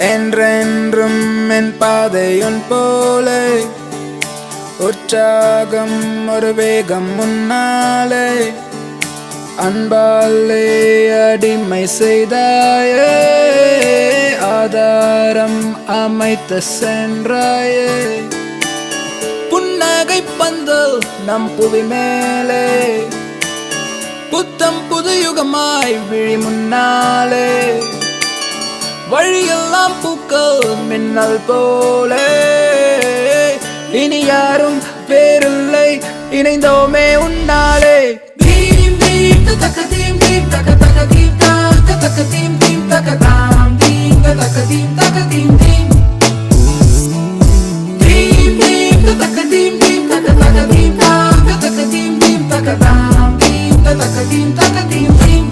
என்றென்றும் என் பாதையுன் போலே உற்சாகம் ஒரு வேகம் முன்னாலே அன்பாலே அடிமை செய்தாயே ஆதாரம் அமைத்து சென்றாயே புன்னகை பந்தல் நம் புவி மேலே புத்தம் புது யுகமாய் விழி முன்னாலே வழியெல்லாம் பூக்கள் மின்னல் போலே இனி யாரும் வேறில்லை இணைந்தோமே உன்னாலே தீம் தீம் தக்க தீம் தீம் தக்க தக்க தீம் தக்க தக்க தீம் தீம் தக்க தாம் தீம் தக்க தீம் தக்க தீம் தீம் தீம் தீம் தக்க தீம் தீம் தக்க தக்க தீம் தக்க தக்க தீம் தீம் தக்க தாம் தீம் தக்க தீம் தக்க தீம் தீம்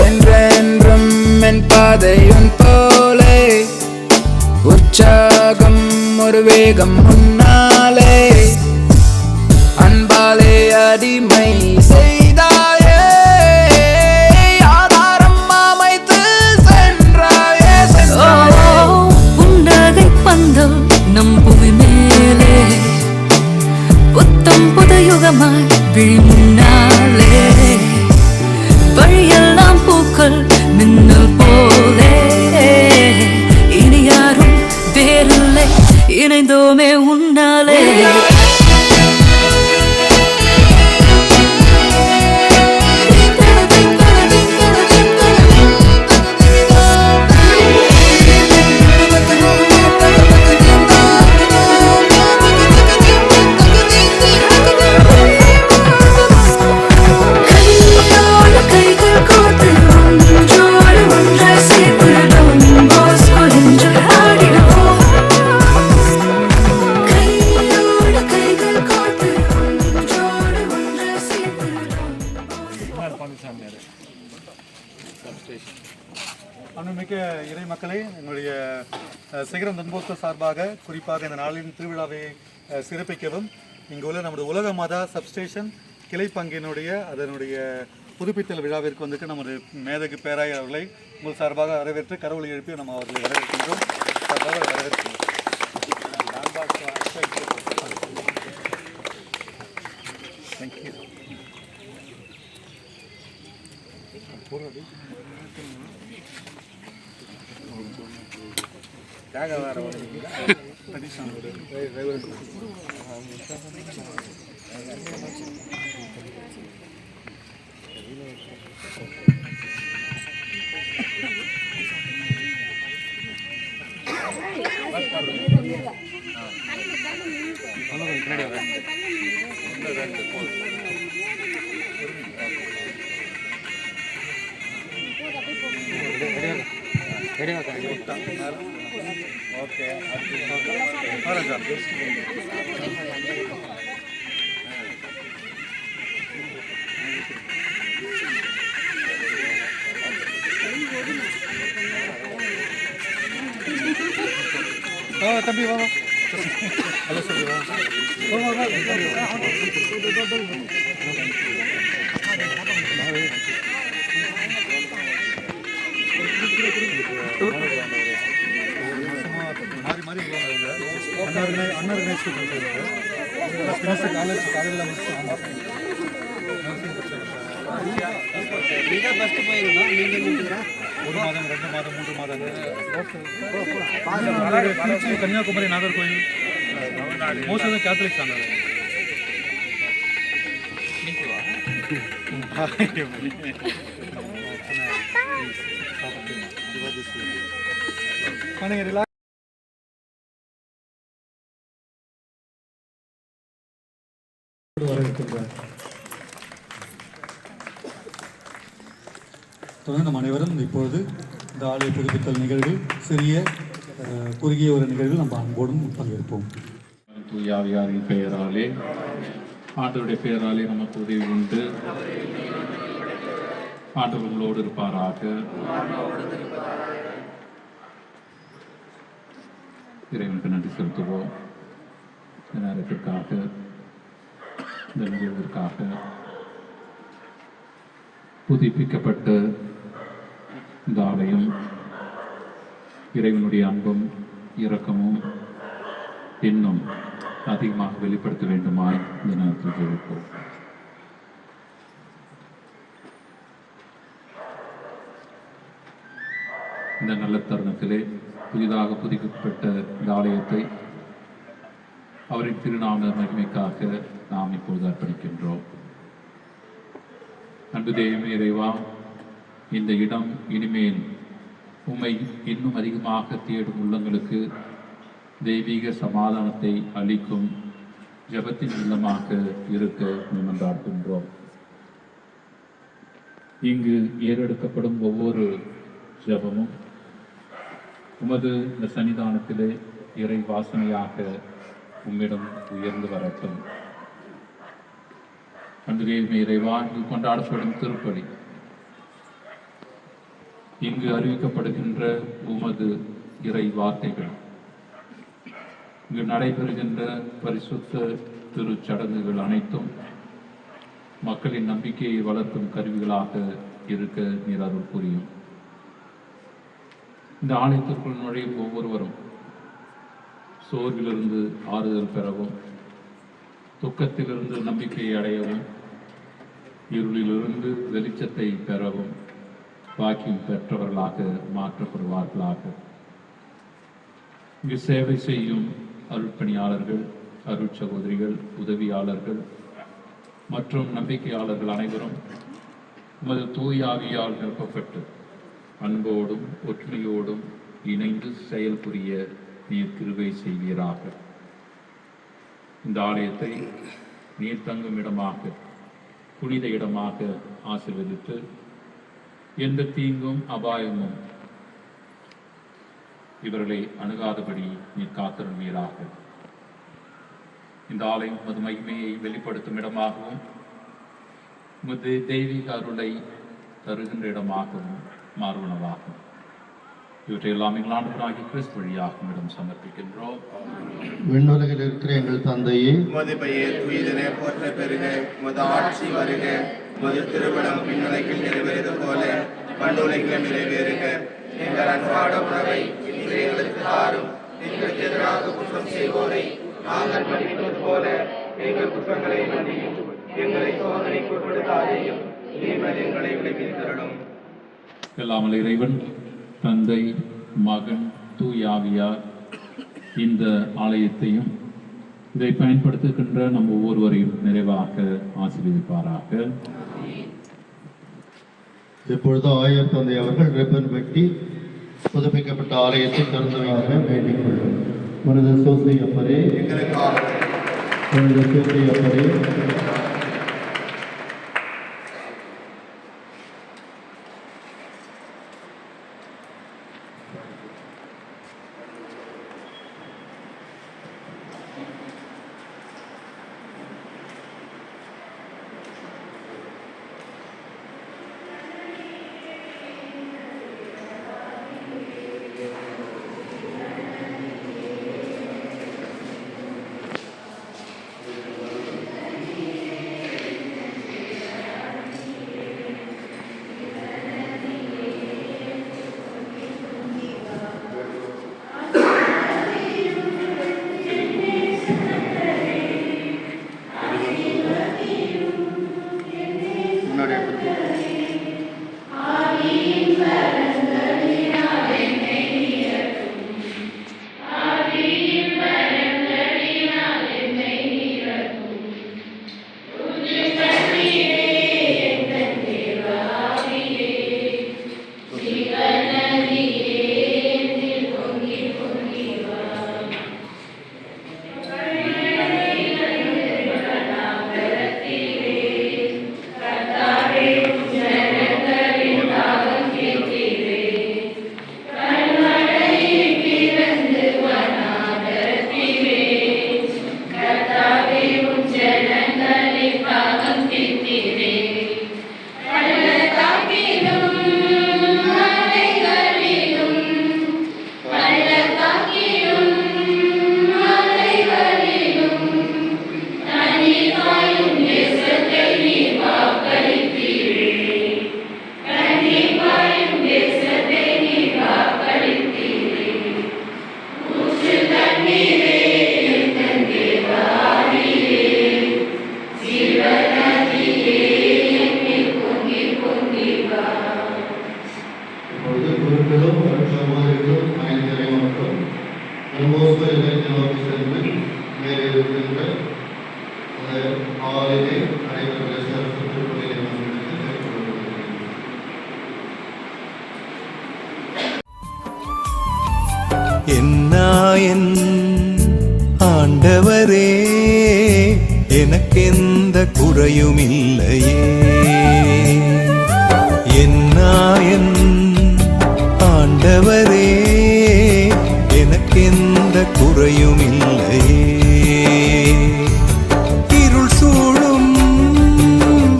என்றென்றும் என் பாதையுன் போலே உற்சாகம் ஒரு வேகம் முன்னாலே அன்பாலே அடிமை செய்தாயே ஆதாரம் அமைத்து சென்றாயே புன்னகை பந்தல் நம் புவி மேலே புத்தம் புது யுகமாய் விழி முன்னாலே வழியெல்லாம் பூக்கள் மின்னல் போலே இனி யாரும் வேறில்லை இணைந்தோமே உன்னாலே அன்புமிக்க இறை மக்களே, என்னுடைய சிகரம் தொன்போஸ்கோ சார்பாக குறிப்பாக இந்த நாளின் திருவிழாவை சிறப்பிக்கவும் இங்குள்ள நமது உலக மதா சப்ஸ்டேஷன் கிளை பங்கினுடைய அதனுடைய புதுப்பித்தல் விழாவிற்கு வந்துட்டு நமது மேதகு பேராயர் அவர்களை உங்கள் சார்பாக வரவேற்று கரவொலி எழுப்பி நம்ம அவர்களை வரவேற்கின்றோம். சார்பாக வரவேற்கிறோம். தேங்க்யூ. தம்பி வா ஹலோ சொல்லி வா மாறி மாறி அன்ஆர்கனைஸ்டு காலேஜ் காலையில் முடிச்சு ஆமாம் ஒரு மாதம் 2 மாதம் 3 மாதங்கள் Tiruchi Kanyakumari Nagercoil most of Catholics ஆனாங்க தொடர்ந்து நம் அனைவரும் இப்பொழுது இந்த ஆலய புதுப்பித்தல் நிகழ்வில் சிறிய குறுகிய ஒரு நிகழ்வில் நம்ம அன்போடும் பங்கேற்போம். தூயாவியாரின் பெயராலே ஆண்டவருடைய பெயராலே நமக்கு உதவி உண்டு. ஆண்டவர்களோடு இருப்பாராக. இறைவனுக்கு நன்றி செலுத்துவோம். இந்த நேரத்திற்காக, இந்த நிகழ்விற்காக புதுப்பிக்கப்பட்ட இந்த ஆலயம் இறைவனுடைய அன்பும் இரக்கமும் இன்னும் அதிகமாக வெளிப்படுத்த வேண்டுமாய் இந்த நேரத்தில் ஜெபிப்போம். இந்த நல்ல தருணத்திலே புதிதாக புதுப்பிக்கப்பட்ட இந்த ஆலயத்தை அவரின் திருநாம மகிமைக்காக நாம் இப்பொழுது அர்ப்பணிக்கின்றோம். அன்பு தெய்வமே இறைவா, இந்த இடம் இனிமேல் உம்மை இன்னும் அதிகமாக தேடும் உள்ளங்களுக்கு தெய்வீக சமாதானத்தை அளிக்கும் ஜபத்தின் இல்லமாக இருக்க முன்வந்தாடுகின்றோம். இங்கு ஏறெடுக்கப்படும் ஒவ்வொரு ஜபமும் உமது இந்த சன்னிதானத்திலே இறை வாசனையாக உம்மிடம் உயர்ந்து வரட்டும். அன்பு இறைவா, இங்கு கொண்டாடப்படும் திருப்பலி, இங்கு அறிவிக்கப்படுகின்ற உமது இறை வார்த்தைகள், இங்கு நடைபெறுகின்ற பரிசுத்த திருச்சடங்குகள் அனைத்தும் மக்களின் நம்பிக்கையை வளர்க்கும் கருவிகளாக இருக்க நீர் அருள் புரியும். இந்த ஆலயத்திற்குள் நுழையும் ஒவ்வொருவரும் சோர்விலிருந்து ஆறுதல் பெறவும், துக்கத்திலிருந்து நம்பிக்கையை அடையவும், இருளிலிருந்து வெளிச்சத்தை பெறவும் பாக்கியம் பெற்றவர்களாக மாற்றப்படுவார்களாக. இங்கு சேவை செய்யும் அருட்பணியாளர்கள், அருட்சகோதரிகள், உதவியாளர்கள் மற்றும் நம்பிக்கையாளர்கள் அனைவரும் உமது தூய ஆவியால் நிரப்பப்பட்டு அன்போடும் ஒற்றுமையோடும் இணைந்து செயல் புரிய நீர் கிருபை செய்வீராக. இந்த ஆலயத்தை நீர் தங்கும் இடமாக, புனித இடமாக ஆசீர்வதித்து எந்த தீங்கும் அபாயமும் இவர்களை அணுகாதபடி நீர் காத்திருவீராக. இந்த ஆலயம் உமது மகிமையை வெளிப்படுத்தும் இடமாகவும் உமது தெய்வீக அருளை தருகின்ற இடமாகவும் மாறுவனவாகும். இவற்றையெல்லாம் எங்கள் ஆண்டவராகிய கிறிஸ்து வழியாக இடம் சமர்ப்பிக்கின்றோம். விண்ணுலகில் இருக்கிற எங்கள் தந்தையே, உமது பெயர் தூயதென போற்ற பெருக, உமது ஆட்சி வருக, உமது திருவிழம் விண்ணுலகில் நிறைவேறுவது போல மண்ணுலகிலும் நிறைவேறுக. எங்கள் அன்றாட உணவை இன்று எங்களுக்கு தாரும். எங்களுக்கு எதிராக குற்றம் செய்வோரை நாங்கள் மன்னிப்பது போல எங்கள் குற்றங்களை மன்னியும். எங்களை சோதனைக்கு உட்படுத்தாதேயும், தீமையில் எங்களை விடுவித்தருளும். எல்லாமல் இறைவன் தந்தை, மகன், தூயாவியார் இந்த ஆலயத்தையும் இதை பயன்படுத்துகின்ற நம் ஒவ்வொருவரையும் நிறைவாக ஆசீர்வதிப்பாராக. இப்பொழுது ஆயர் தந்தை அவர்கள் ரிப்பன் வெட்டி புதுப்பிக்கப்பட்ட ஆலயத்தை திறந்து வைக்க வேண்டிக் கொள்ளும். புனித சூசையப்பரே, புனித சூசையப்பரே, குருக்களும் சகோதரிகளும் மைந்தரை மற்றும் நம்மோடு இணைந்து நோக்கி சென்று மேலே இருக்கின்ற அந்த ஆளிலே நடைபெற்ற சிறப்பு திருப்பலியை நம்மளுக்கு கேட்டுக்கொள்கிறேன். என்னாயன் ஆண்டவரே எனக்கெந்த குறையும் இல்லையே. என்னாயன் ஆண்டவரே எனக்கெந்த குறையும் இல்லையே. இருள் சூழும்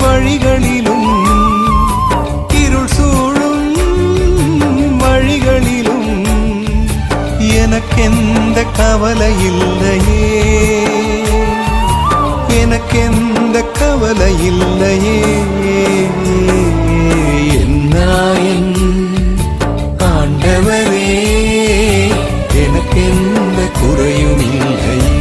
வழிகளிலும் இருள் சூழும் வழிகளிலும் எனக்கெந்த கவலை இல்லையே. எனக்கெந்த கவலை இல்லையே. என்னாயன் ஆண்டவரே எனக்கெந்த குறையும் இல்லையே.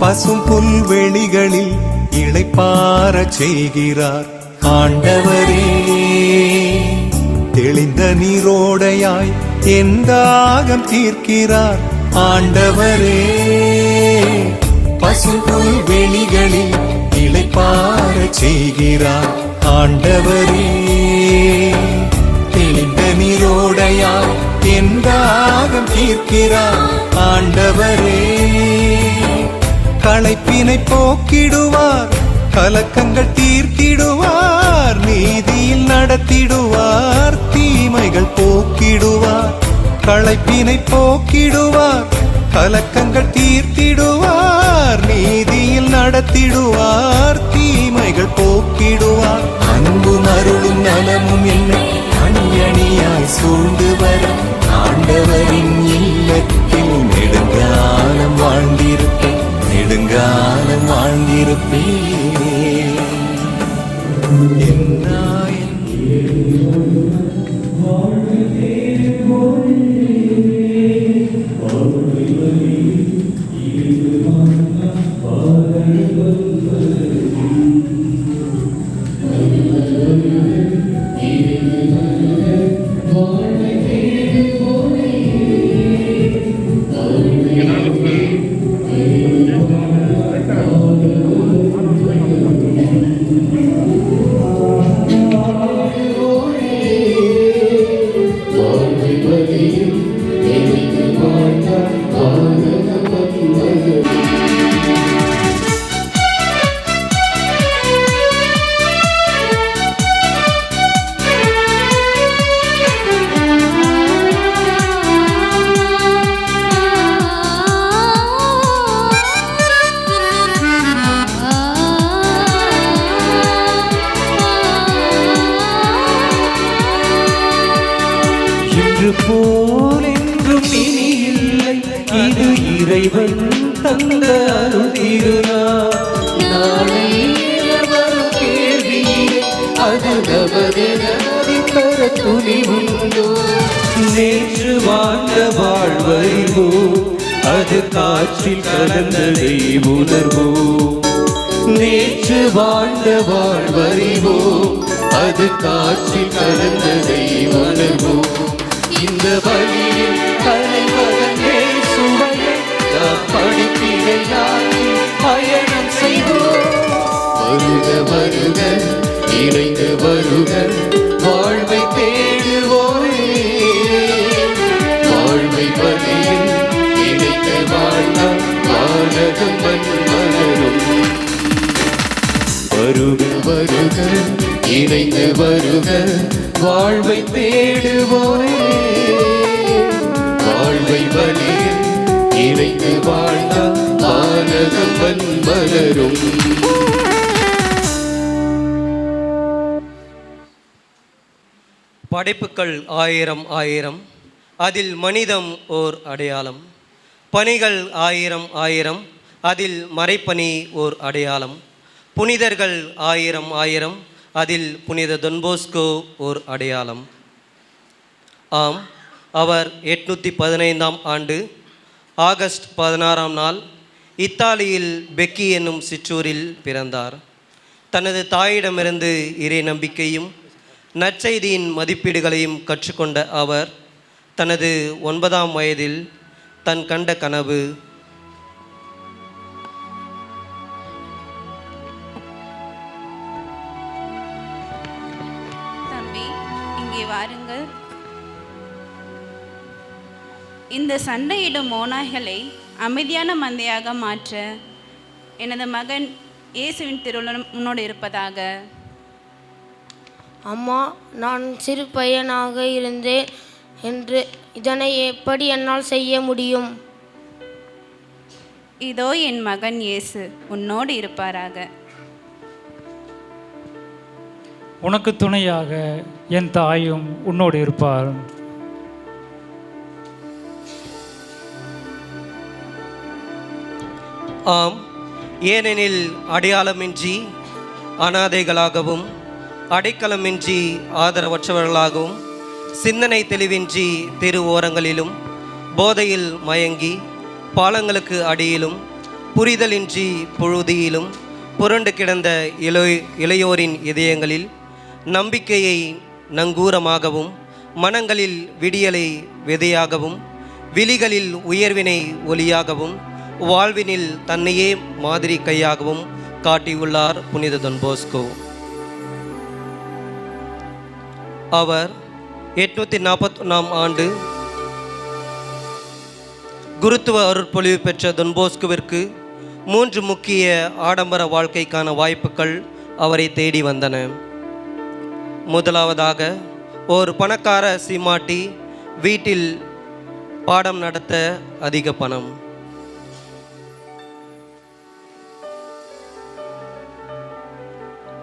பசும் புல்வெளிகளில் இளைப்பாறச் செய்கிறார் ஆண்டவரே. தெளிந்த நீரோடையாய் என் தாகம் தீர்க்கிறார் ஆண்டவரே. பசும் புல்வெளிகளில் இளைப்பாறச் செய்கிறார் ஆண்டவரே. தெளிந்த நீரோடையாய் என் தாகம் தீர்க்கிறார் ஆண்டவரே. களைப்பினை போக்கிடுவார், கலக்கங்கள் தீர்த்திடுவார், நீதியில் நடத்திடுவார், தீமைகள் போக்கிடுவார். களைப்பினை போக்கிடுவார், கலக்கங்கள் தீர்த்திடுவார், நீதியில் நடத்திடுவார், தீமைகள் போக்கிடுவார். அன்பும் அருளும் நலமும் என்னை அணியணியாய் சூழ்ந்து வர ஆண்டவரின் இல்லத்தில் நெடுங்காலம் வாழ்ந்திருப்பேன். நெடுங்காலம் வாழ்ந்திருப்பேன். என்னாயன் போல் என்றும் இனி இல்லை. இது இறைவன் தந்த அருள் திருநாள். நாளை வரும் கேள்வியே அது நமது தர துணிவுண்டோ. நேற்று வாழ்ந்த வாழ்வறிவோ அது காற்றில் கலந்ததை உணர்வோ. நேற்று வாழ்ந்த வாழ்வறிவோ அது காற்றில் கலந்ததை உணர்வோ. இந்த வழியில் தலைவன் சுவையை நாம் படிப்பினையாகி பயணம் செய்வோம். வருக வருக இணைந்து வருக வாழ்வை தேடுவோரே. வாழ்வை வழியில் இணைந்து வாழ்ந்தால் வானகம் மலரும். வருக வருக இணைந்து வருக வாழ்வை தேடுவோரே. வாழ்வை வழியில் இணைந்து வாழ்ந்தால் வானகம் மலரும். படைப்புகள் ஆயிரம் ஆயிரம், அதில் மனிதம் ஓர் அடையாளம். பணிகள் ஆயிரம் ஆயிரம், அதில் மறைப்பணி ஓர் அடையாளம். புனிதர்கள் ஆயிரம் ஆயிரம், அதில் புனித தொன்போஸ்கோ ஓர் அடையாளம். ஆம், அவர் 815ஆம் ஆண்டு ஆகஸ்ட் 16ஆம் நாள் இத்தாலியில் பெக்கி என்னும் சிற்றூரில் பிறந்தார். தனது தாயிடமிருந்து இறை நம்பிக்கையும் நற்செய்தியின் மதிப்பீடுகளையும் கற்றுக்கொண்ட அவர் தனது 9ஆம் வயதில் தன் கண்ட கனவு தம்பி, இங்கே வாருங்கள். இந்த சண்டையிடும் ஓநாய்களை அமைதியான மந்தையாக மாற்ற எனது மகன் இயேசுவின் திருவுளம் முன்னோடு இருப்பதாக. அம்மா, நான் சிறு பையனாக இருந்தேன் என்று இதனை எப்படி என்னால் செய்ய முடியும்? இதோ என் மகன் இயேசு உன்னோடு இருப்பாராக. உனக்கு துணையாக என் தாயும் உன்னோடு இருப்பார். ஆம், ஏனெனில் அடையாளமின்றி அனாதைகளாகவும் அடைக்கலமின்றி ஆதரவற்றவர்களாகவும் சிந்தனை தெளிவின்றி தெரு ஓரங்களிலும் போதையில் மயங்கி பாலங்களுக்கு அடியிலும் புரிதலின்றி புழுதியிலும் புரண்டு கிடந்த இளையோரின் இதயங்களில் நம்பிக்கையை நங்கூரமாகவும் மனங்களில் விடியலை விதையாகவும் விழிகளில் உயர்வினை ஒளியாகவும் வாழ்வினில் தன்னையே மாதிரி கையாகவும் காட்டியுள்ளார் புனித தொன்போஸ்கோ. அவர் 841ஆம் ஆண்டு குருத்துவ அருட்பொழிவு பெற்ற தொன்போஸ்கோவிற்கு 3 முக்கிய ஆடம்பர வாழ்க்கைக்கான வாய்ப்புகள் அவரை தேடி வந்தன. முதலாவதாக, ஒரு பணக்கார சீமாட்டி வீட்டில் பாடம் நடத்த அதிக பணம்.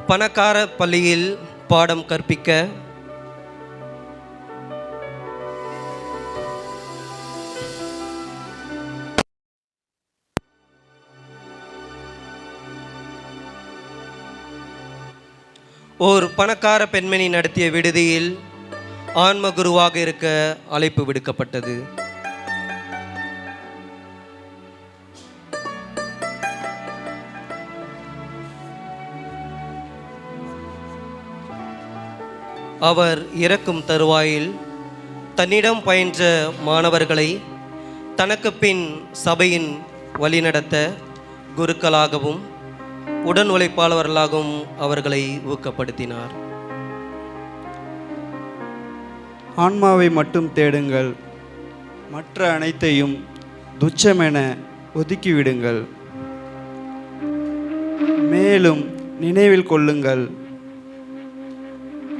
பணக்கார பள்ளியில் பாடம் கற்பிக்க ஓர் பணக்கார பெண்மணி நடத்திய விடுதியில் ஆன்ம குருவாக இருக்க அழைப்பு விடுக்கப்பட்டது. அவர் இறக்கும் தருவாயில் தன்னிடம் பயின்ற மாணவர்களை தனக்கு பின் சபையின் வழிநடத்த குருக்களாகவும் உடன் உழைப்பாளர்களாகவும் அவர்களை ஊக்கப்படுத்தினார். ஆன்மாவை மட்டும் தேடுங்கள், மற்ற அனைத்தையும் துச்சமென ஒதுக்கிவிடுங்கள். மேலும் நினைவில் கொள்ளுங்கள்,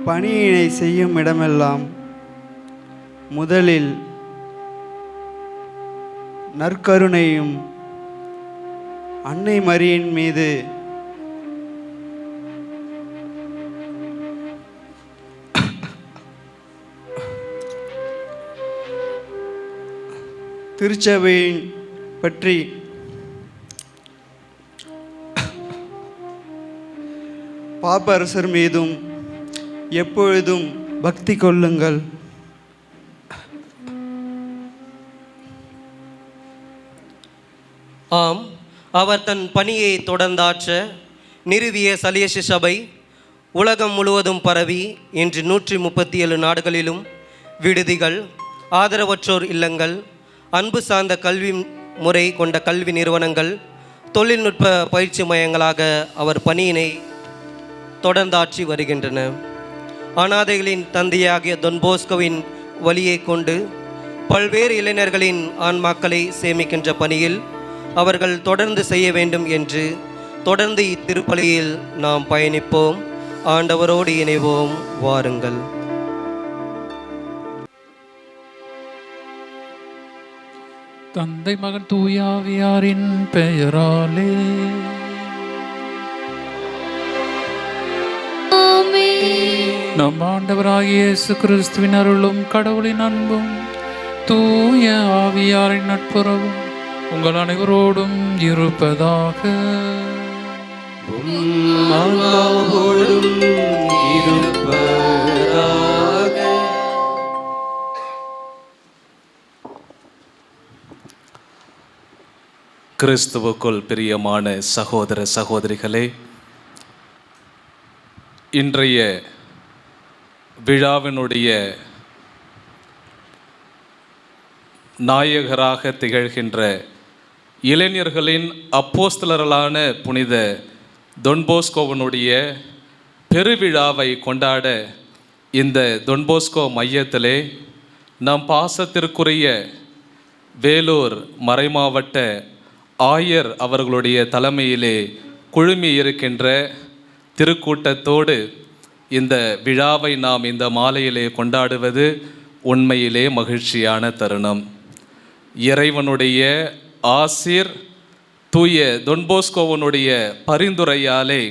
பணியினை செய்யும் இடமெல்லாம் முதலில் நற்கருணையும் அன்னை மரியின் மீது திருச்சபையின் பற்றி பாப்பரசர் மீதும் எப்பொழுதும் பக்தி கொள்ளுங்கள். ஆம், அவர் தன் பணியை தொடர்ந்தாற்ற நிறுவிய சலியசு சபை உலகம் முழுவதும் பரவி இன்று 137 நாடுகளிலும் விடுதிகள், ஆதரவற்றோர் இல்லங்கள், அன்பு சார்ந்த கல்வி முறை கொண்ட கல்வி நிறுவனங்கள், தொழில்நுட்ப பயிற்சி மையங்களாக அவர் பணியினை தொடர்ந்தாற்றி வருகின்றன. அனாதைகளின் தந்தையாகிய தொன்போஸ்கோவின் வழியை கொண்டு பல்வேறு இளைஞர்களின் ஆன்மாக்களை சேமிக்கின்ற பணியில் அவர்கள் தொடர்ந்து செய்ய வேண்டும் என்று தொடர்ந்து இத்திருப்பலியில் நாம் பயணிப்போம். ஆண்டவரோடு இணைவோம், வாருங்கள். தந்தை மகன் தூயாவியாரின் பெயராலே ஆமென். நம் ஆண்டவராகிய இயேசு கிறிஸ்துவின் அருளும் கடவுளின் அன்பும் தூய ஆவியாரின் நட்புறவும் உங்கள் அனைவரோடும் இருப்பதாக. கிறிஸ்துவுக்குள் பிரியமான சகோதர சகோதரிகளே, இன்றைய விழாவினுடைய நாயகராக திகழ்கின்ற இளைஞர்களின் அப்போஸ்தலர்களான புனித தொன்போஸ்கோவனுடைய பெருவிழாவை கொண்டாட இந்த தொன்போஸ்கோ மையத்திலே நம் பாசத்திற்குரிய வேலூர் மறைமாவட்ட ஆயர் அவர்களுடைய தலைமையிலே குழுமி இருக்கின்ற திருக்கூட்டத்தோடு இந்த விழாவை நாம் இந்த மாலையிலே கொண்டாடுவது உண்மையிலே மகிழ்ச்சியான தருணம். இறைவனுடைய ஆசீர் தூய தொன்போஸ்கோவனுடைய பரிந்துரையாலே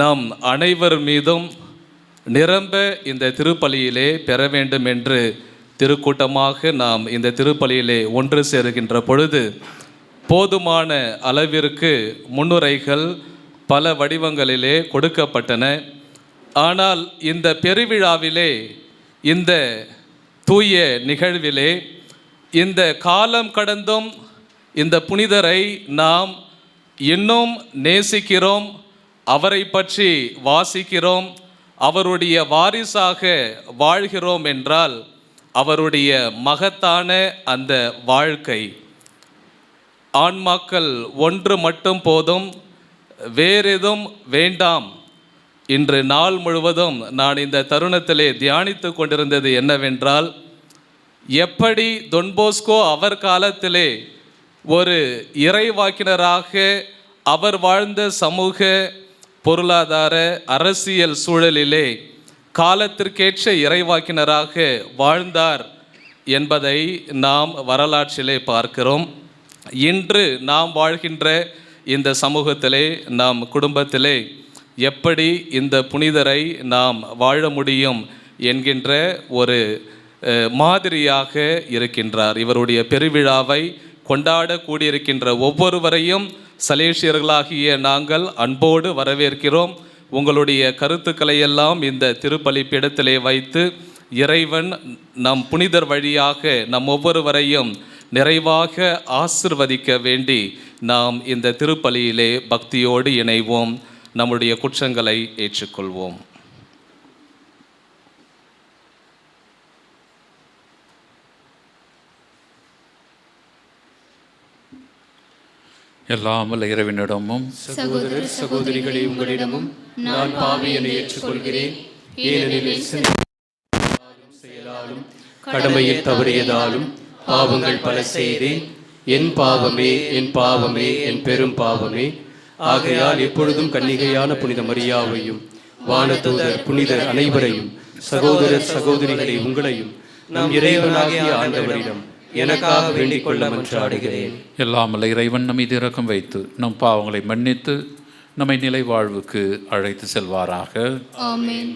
நம் அனைவர் மீதும் நிரம்ப இந்த திருப்பலியிலே பெற வேண்டும் என்று திருக்கூட்டமாக நாம் இந்த திருப்பலியிலே ஒன்று சேருகின்ற பொழுது போதுமான அளவிற்கு முன்னுரைகள் பல வடிவங்களிலே கொடுக்கப்பட்டன. ஆனால் இந்த பெருவிழாவிலே, இந்த தூய நிகழ்விலே, இந்த காலம் கடந்தும் இந்த புனிதரை நாம் இன்னும் நேசிக்கிறோம், அவரை பற்றி வாசிக்கிறோம், அவருடைய வாரிசாக வாழ்கிறோம் என்றால் அவருடைய மகத்தான அந்த வாழ்க்கை, ஆன்மாக்கள் ஒன்று மட்டும் போதும், வேறெதும் வேண்டாம். இன்று நாள் முழுவதும் நான் இந்த தருணத்திலே தியானித்து கொண்டிருந்தது என்னவென்றால், எப்படி தொன்போஸ்கோ அவர் காலத்திலே ஒரு இறைவாக்கினராக அவர் வாழ்ந்த சமூக பொருளாதார அரசியல் சூழலிலே காலத்திற்கேற்ற இறைவாக்கினராக வாழ்ந்தார் என்பதை நாம் வரலாற்றிலே பார்க்கிறோம். இன்று நாம் வாழ்கின்ற இந்த சமூகத்திலே, நாம் குடும்பத்திலே எப்படி இந்த புனிதரை நாம் வாழ முடியும் என்கின்ற ஒரு மாதிரியாக இருக்கின்றார். இவருடைய பெருவிழாவை கொண்டாட கூடியிருக்கின்ற ஒவ்வொருவரையும் சலேசியர்களாகிய நாங்கள் அன்போடு வரவேற்கிறோம். உங்களுடைய கருத்துக்களை எல்லாம் இந்த திருப்பலிப்பிடத்திலே வைத்து இறைவன் நம் புனிதர் வழியாக நம் ஒவ்வொருவரையும் நிறைவாக ஆசிர்வதிக்க வேண்டி நாம் இந்த திருப்பலியிலே பக்தியோடு இணைவோம். நம்முடைய குற்றங்களை ஏற்றுக்கொள்வோம். எல்லாம் வல்ல இறைவனிடமும் சகோதர சகோதரிகளே உங்களிடமும் நான் பாவியனை ஏற்றுக்கொள்கிறேன். ஏனெனில் செயலாலும் கடமையில் தவறியதாலும் பாவங்கள் பல செய்தேன். என் பாவமே, என் பாவமே, என் பெரும் பாவமே. ஆகையால் எப்பொழுதும் கன்னிகையான புனித மரியாவையும் வானதூதர் புனிதர் அனைவரையும் சகோதரர் சகோதரிகளை உங்களையும் நம் இறைவனாகிய ஆண்டவரிடம் எனக்காக வேண்டிக் கொள்ள மன்றாடுகிறேன். எல்லாம் வல்ல இறைவன் நம் மீது இரக்கம் வைத்து நம் பாவங்களை மன்னித்து நம்மை நிலை வாழ்வுக்கு அழைத்து செல்வாராக. ஆமென்.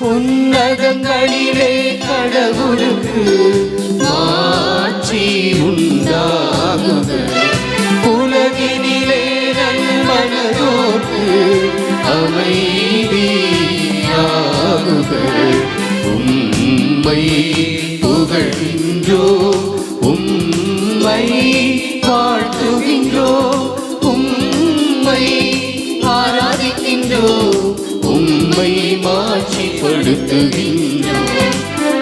உன்னதங்களிலே கடவுளுக்கு மாட்சி உண்டாகுக. உலகினிலே நன்மனதோர்க்கு அமைதியாகுக. உம்மை புகழ்கின்றோம், உம்மை வாழ்த்துகின்றோம், உம்மை ஆராதிக்கின்றோம், உம்மை மாட்சிப்படுத்துகின்றோம்.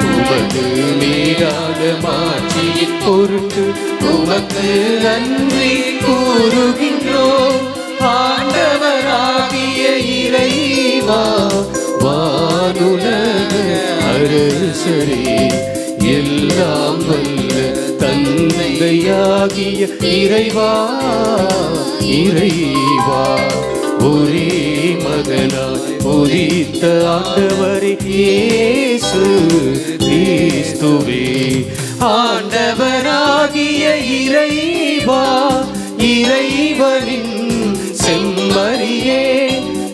உமது மேலான மாட்சியின் பொருட்டு உமக்கு நன்றி கூறுகின்றோம். ஆண்டவராகிய இறைவா, வானுலக அரசரே, எல்லாம் வல்ல தந்தையாகிய இறைவா, இறைவா, ஒரே மகனாய் உதித்த ஆண்டவரே இயேசு கிறிஸ்துவே, ஆண்டவராகிய இறைவா, இறைவனின் செம்மறியே,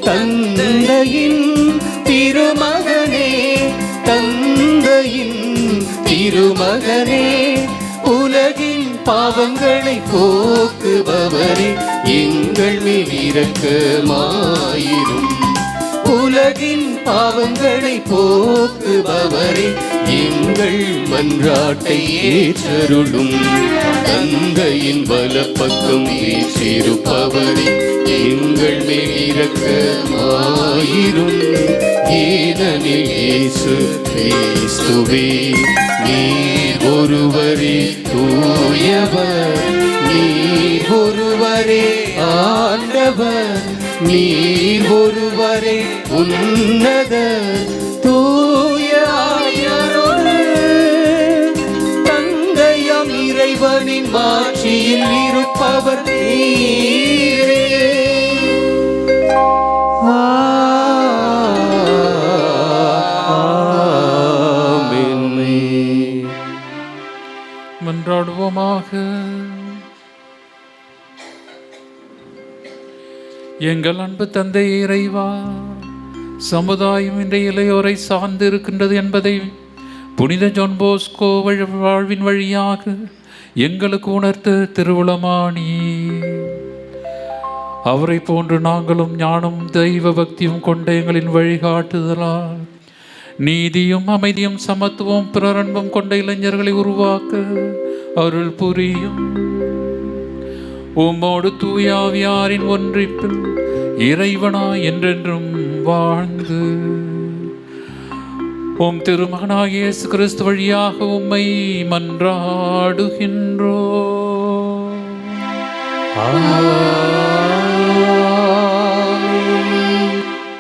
தந்தையின் திருமகனே, தந்தையின் திருமகனே, உலகின் பாவங்களை போக்குபவரே, எங்கள் மேல் இரக்கமாயிரும். உலகின் பாவங்களை போக்குபவரே, எங்கள் மன்றாட்டை ஏற்றருளும். தந்தையின் வலப்பக்கம் வீற்றிருப்பவரே, எங்கள் மேல் இரக்கமாயிரும். ஏனெனில் இயேசு கிறிஸ்துவே, நீர் ஒருவரே தூயவர், நீர் ஒருவரே ஆண்டவர், நீர் ஒருவரே உன்னத தூய ஆவியாரோடு தந்தையாம் இறைவனின் மாட்சியில் இருப்பவர் நீரே. மன்றாடுவோமாக. எங்கள் அன்பு தந்தை இறைவா, சமுதாயம் இன்றைய இளையோரை சார்ந்து இருக்கின்றது என்பதை புனித ஜான் போஸ்கோ வாழ்வின் வழியாக எங்களுக்கு உணர்த்த திருவுளமானி. அவரை போன்று நாங்களும் ஞானம் தெய்வ பக்தியும் கொண்ட எங்களின் வழிகாட்டுதலால் நீதியும் அமைதியும் சமத்துவம் பிறரன்பும் கொண்ட இளைஞர்களை உருவாக்க அருள் புரியும். உம்மோடு தூயாவியாரின் ஒன்றிப்பில் இறைவனா என்றென்றும் வாழ்ந்து உம் திருமகனாகிய இயேசு கிறிஸ்து வழியாக உம்மை மன்றாடுகின்றோ.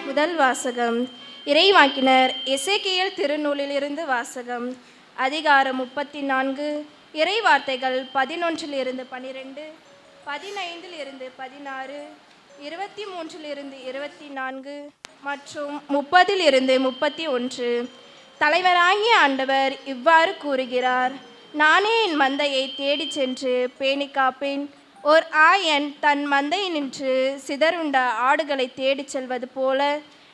முதல் வாசகம். இறைவாக்கினர் எசேக்கியேல் திருநூலிலிருந்து வாசகம். அதிகாரம் 34, இறைவார்த்தைகள் 11 12, 15 16, 23 24 மற்றும் 30 31. தலைவராகிய ஆண்டவர் இவ்வாறு கூறுகிறார்: நானே என் மந்தையை தேடிச் சென்று பேணி காப்பேன். ஓர் ஆயன் தன் மந்தையினின்று சிதறுண்ட ஆடுகளை தேடிச் செல்வது போல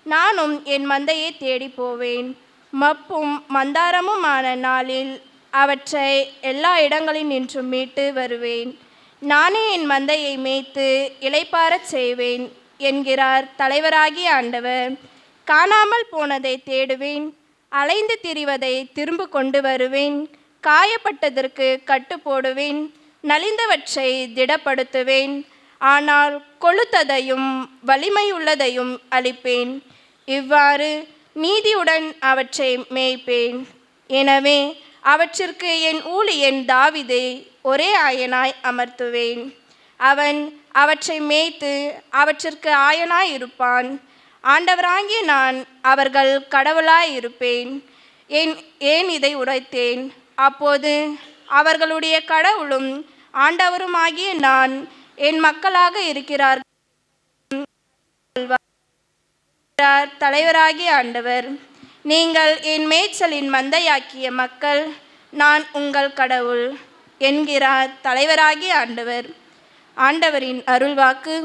நானும் என் மந்தையை தேடி போவேன். மப்பும் மந்தாரமுமான நாளில் அவற்றை எல்லா இடங்களினின்றும் மீட்டு வருவேன். நானே என் மந்தையை மேய்த்து இளைப்பாறச் செய்வேன் என்கிறார் தலைவராகிய ஆண்டவர். காணாமல் போனதை தேடுவேன், அலைந்து திரிவதை திரும்ப கொண்டு வருவேன். காயப்பட்டதற்கு கட்டு போடுவேன், நலிந்தவற்றை திடப்படுத்துவேன். ஆனால் கொழுத்ததையும் வலிமையுள்ளதையும் அளிப்பேன். இவ்வாறு நீதியுடன் அவற்றை மேய்ப்பேன். எனவே அவற்றிற்கு என் ஊழியன் தாவீதை ஒரே ஆயனாய் அமர்த்துவேன். அவன் அவற்றை மேய்த்து அவற்றிற்கு ஆயனாய் இருப்பான். ஆண்டவராகிய நான் அவர்கள் கடவுளாய் இருப்பேன். ஏன் இதை உரைத்தேன்? அப்போது அவர்களுடைய கடவுளும் ஆண்டவருமாகிய நான் என் மக்களாக இருக்கிறார்கள் தலைவராகிய ஆண்டவர். நீங்கள் என் மேய்ச்சலின் மந்தையாக்கிய மக்கள், நான் உங்கள் கடவுள் என்கிறார் தலைவராகிய ஆண்டவர். ஆண்டவரின் அருள்வாக்கு.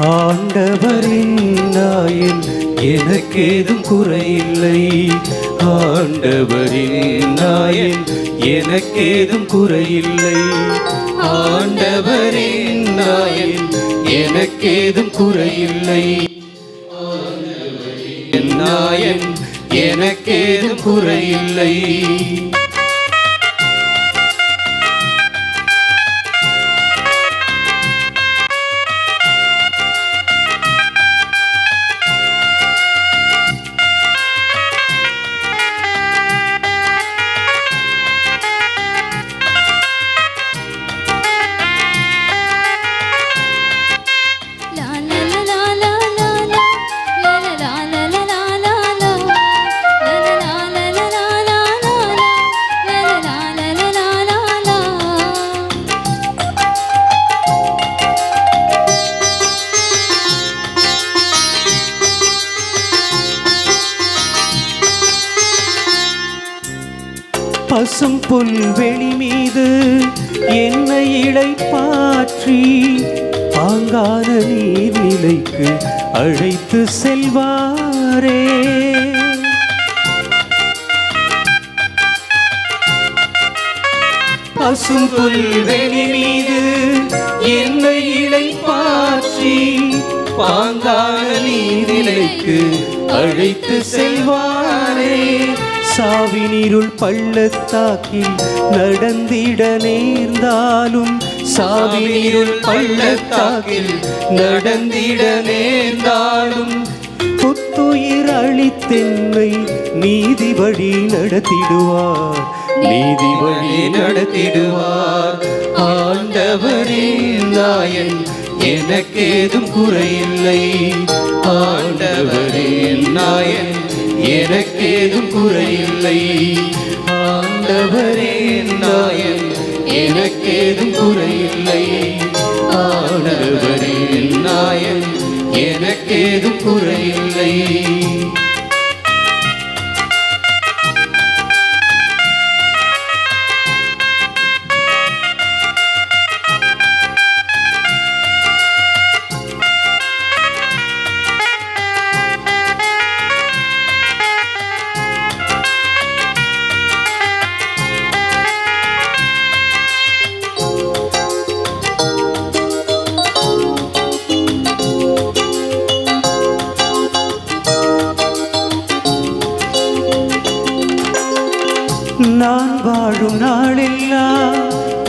ஆண்டவரின் நாயன் எனக்கேதும் குறையில்லை. ஆண்டவரின் நாயன் எனக்கேதும் குறையில்லை. ஆண்டவரின் நாயன் எனக்கேதும் குறையில்லை. ஆண்டவரின் நாயன் எனக்கேதும் குறையில்லை. பசும் புல்வெளி மீது என்னை இளைப்பாற்றி பாங்கான நீர்நிலைக்கு அழைத்து செல்வாரே. பசும் புல்வெளி மீது என்னை இளைப்பாற்றி பாங்கான நீர்நிலைக்கு அழைத்து செல்வாரே. சாவினிருள் பள்ளத்தாக்கில் நடந்திட நேர்ந்தாலும், சாவினிருள் பள்ளத்தாக்கில் நடந்திட நேர்ந்தாலும், புத்துயிர் அளித்தென்னை நீதி வழி நடத்திடுவார், நீதி வழி நடத்திடுவார். ஆண்டவரின் நாயன் எனக்கேதும் குறையில்லை. ஆண்டவரின் நாயன் எனக்கேதும் குறையில்லை. ஆண்டவரின் நாயன் எனக்கேதும் குறையில்லை. ஆண்டவரின் நாயன் எனக்கேதும் குறையில்லை. நான் வாழும் நாளெல்லாம்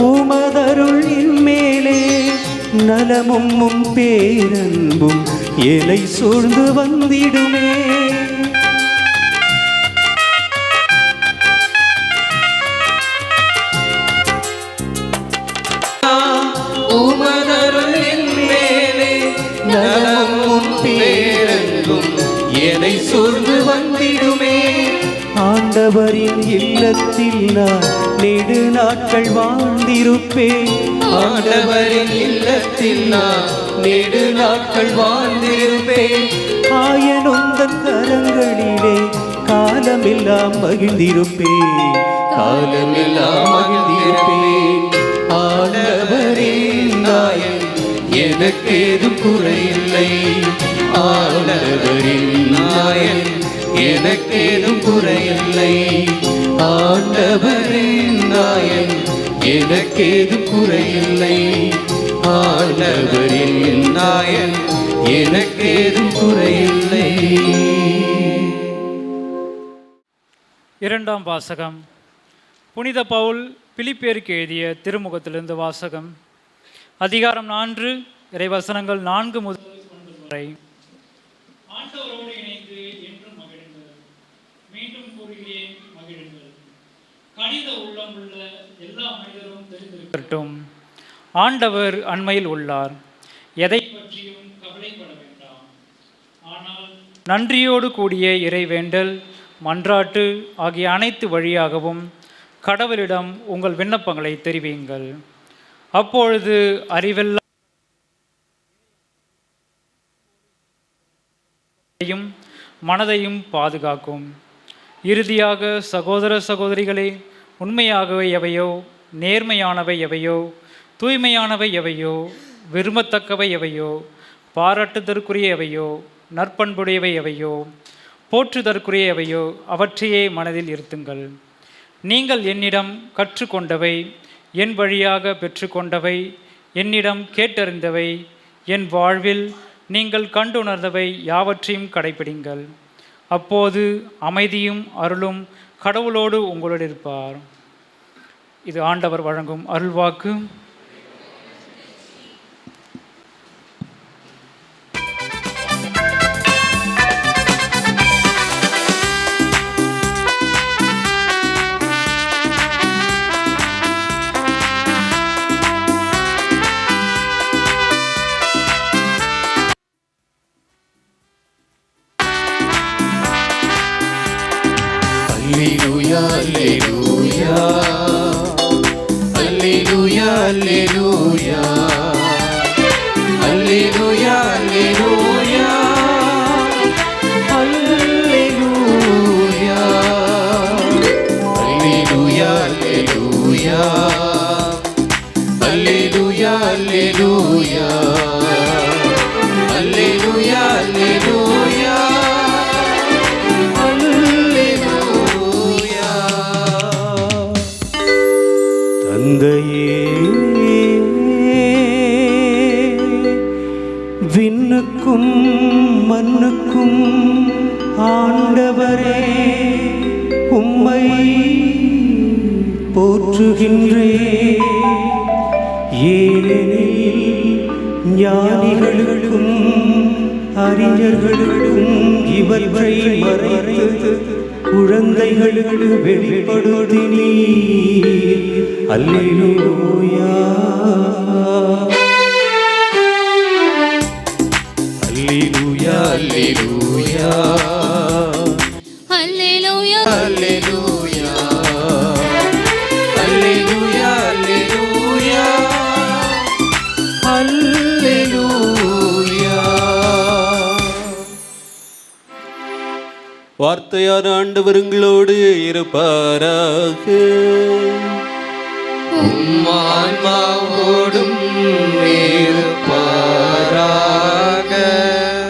உமதருள் என் மேலே நலமும் பேரன்பும் எலை சூழ்ந்து வந்திடுமே. உமதருள் என் மேலே நலமும் பேரன்பும் எலை சூழ்ந்து வந்திடுமே. ஆண்டவரின் இல்லத்தில் நான் நெடு நாட்கள் வாழ்ந்திருப்பேன். ஆண்டவரின் இல்லத்தில் நான் நெடு நாட்கள் வாழ்ந்திருப்பேன். ஆயனொந்தன் கரங்களிலே காலமெல்லாம் மகிழ்ந்திருப்பேன், காலமெல்லாம் மகிழ்ந்திருப்பேன். ஆண்டவரின் நாயன் எனக்கேதும் குறையில்லை. ஆண்டவரின் நாயன் எனக்கேதும் குறையில்லை. ஆண்டவரின் நாயன் எனக்கேதும் குறையில்லை. ஆண்டவரின் நாயன் எனக்கேதும் குறையில்லை. இரண்டாம் வாசகம். புனித பவுல் பிலிப்பியருக்கு எழுதிய திருமுகத்திலிருந்து வாசகம். அதிகாரம் 4, இறைவசனங்கள் 4 முதல் 9 வரை. ஆண்டவரோடு இணைந்து என்றும் மகிழுங்கள். மீண்டும் கூறுகிறேன், மகிழுங்கள். கனித உள்ளம் உள்ள எல்லா மனிதரும் தெரிந்திருக்கட்டும், ஆண்டவர் அண்மையில் உள்ளார். எதை பற்றியும் கவலைப்பட வேண்டாம். ஆனால் நன்றியோடு கூடிய இறைவேண்டல், மன்றாட்டு ஆகிய அனைத்து வழியாகவும் கடவுளிடம் உங்கள் விண்ணப்பங்களை தெரிவியுங்கள். அப்பொழுது அறிவெல்லாம் மனதையும் பாதுகாக்கும். இறுதியாக சகோதர சகோதரிகளே, உண்மையாகவே எவையோ, நேர்மையானவை எவையோ, தூய்மையானவை எவையோ, விரும்பத்தக்கவை எவையோ, பாராட்டுதற்குரிய எவையோ, நற்பண்புடையவை எவையோ, போற்றுதற்குரிய எவையோ அவற்றையே மனதில் இருத்துங்கள். நீங்கள் என்னிடம் கற்றுக்கொண்டவை, என் வழியாக பெற்றுக்கொண்டவை, என்னிடம் கேட்டறிந்தவை, என் வாழ்வில் நீங்கள் கண்டுணர்ந்தவை யாவற்றையும் கடைப்பிடிங்கள். அப்போது அமைதியும் அருளும் கடவுளோடு உங்களோடு இருப்பார். இது ஆண்டவர் வழங்கும் அருள்வாக்கு. Alleluia, alleluia, alleluia, alleluia, alleluia, alleluia, alleluia, alleluia, alleluia, alleluia, alleluia, alleluia, alleluia. தந்தையே, விண்ணுக்கும் மண்ணுக்கும் ஆண்டவரே, உம்மை போற்றுகின்றேன். ஏனெனில் ஞானிகளுக்கும் அறிஞர்களுக்கும் இவற்றை மறைத்து குழந்தைகளுக்கு வெளிப்படுத்தினீர். அல்லேலூயா, அல்லேலூயா, அல்லேலூயா, அல்லேலூயா, அல்லேலூயா, அல்லேலூயா, அல்லேலூயா, அல்லேலூயா. வார்த்தையான ஆண்டவர் உங்களோடு இருப்பாராக. ஆன்மாவோடும் இருப்பாராக.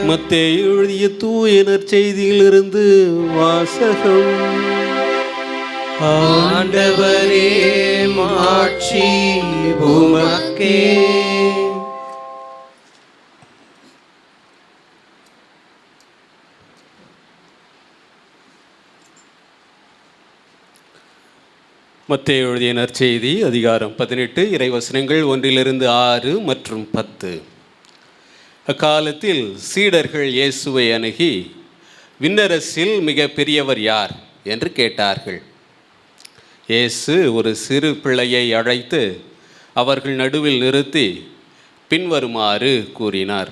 மத்தேயு எழுதிய தூய நற்செய்தியிலிருந்து வாசகம். ஆண்டவரே, மாட்சி உமக்கே. மத்தேயு எழுதிய நற்செய்தி அதிகாரம் 18 இறைவசனங்கள் 1-6 மற்றும் 10. அக்காலத்தில் சீடர்கள் இயேசுவை அணுகி, விண்ணரசில் மிக பெரியவர் யார் என்று கேட்டார்கள். இயேசு ஒரு சிறு பிள்ளையை அழைத்து அவர்கள் நடுவில் நிறுத்தி பின்வருமாறு கூறினார்.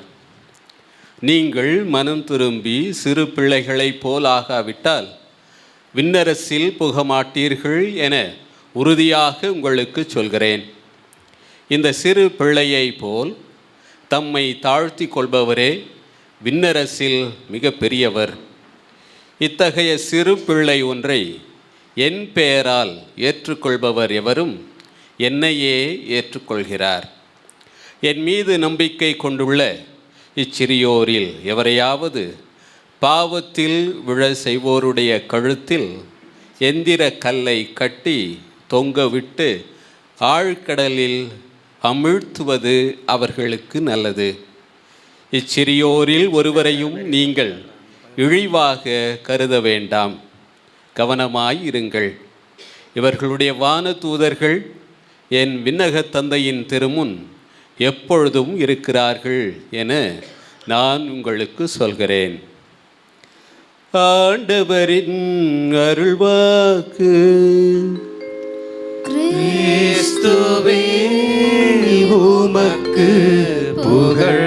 நீங்கள் மனம் திரும்பி சிறு பிள்ளைகளைப் போல் ஆகாவிட்டால் விண்ணரசில் புகமாட்டீர்கள் என உறுதியாக உங்களுக்கு சொல்கிறேன். இந்த சிறு பிள்ளையை போல் தம்மை தாழ்த்தி கொள்பவரே விண்ணரசில் மிக பெரியவர். இத்தகைய சிறு பிள்ளை ஒன்றை என் பெயரால் ஏற்றுக்கொள்பவர் எவரும் என்னையே ஏற்றுக்கொள்கிறார். என் மீது நம்பிக்கை கொண்டுள்ள இச்சிறியோரில் எவரையாவது பாவத்தில் விழ செய்வோருடைய கழுத்தில் எந்திர கல்லை கட்டி தொங்கவிட்டு ஆழ்கடலில் அமிழ்த்துவது அவர்களுக்கு நல்லது. இச்சிறியோரில் ஒருவரையும் நீங்கள் இழிவாக கருத வேண்டாம். கவனமாயிருங்கள். இவர்களுடைய வான தூதர்கள் என் விண்ணகத் தந்தையின் திருமுன் எப்பொழுதும் இருக்கிறார்கள் என நான் உங்களுக்கு சொல்கிறேன். ஆண்டவரின் அருள்வாக்கு. கிறிஸ்துவே உமக்கு புகழ்.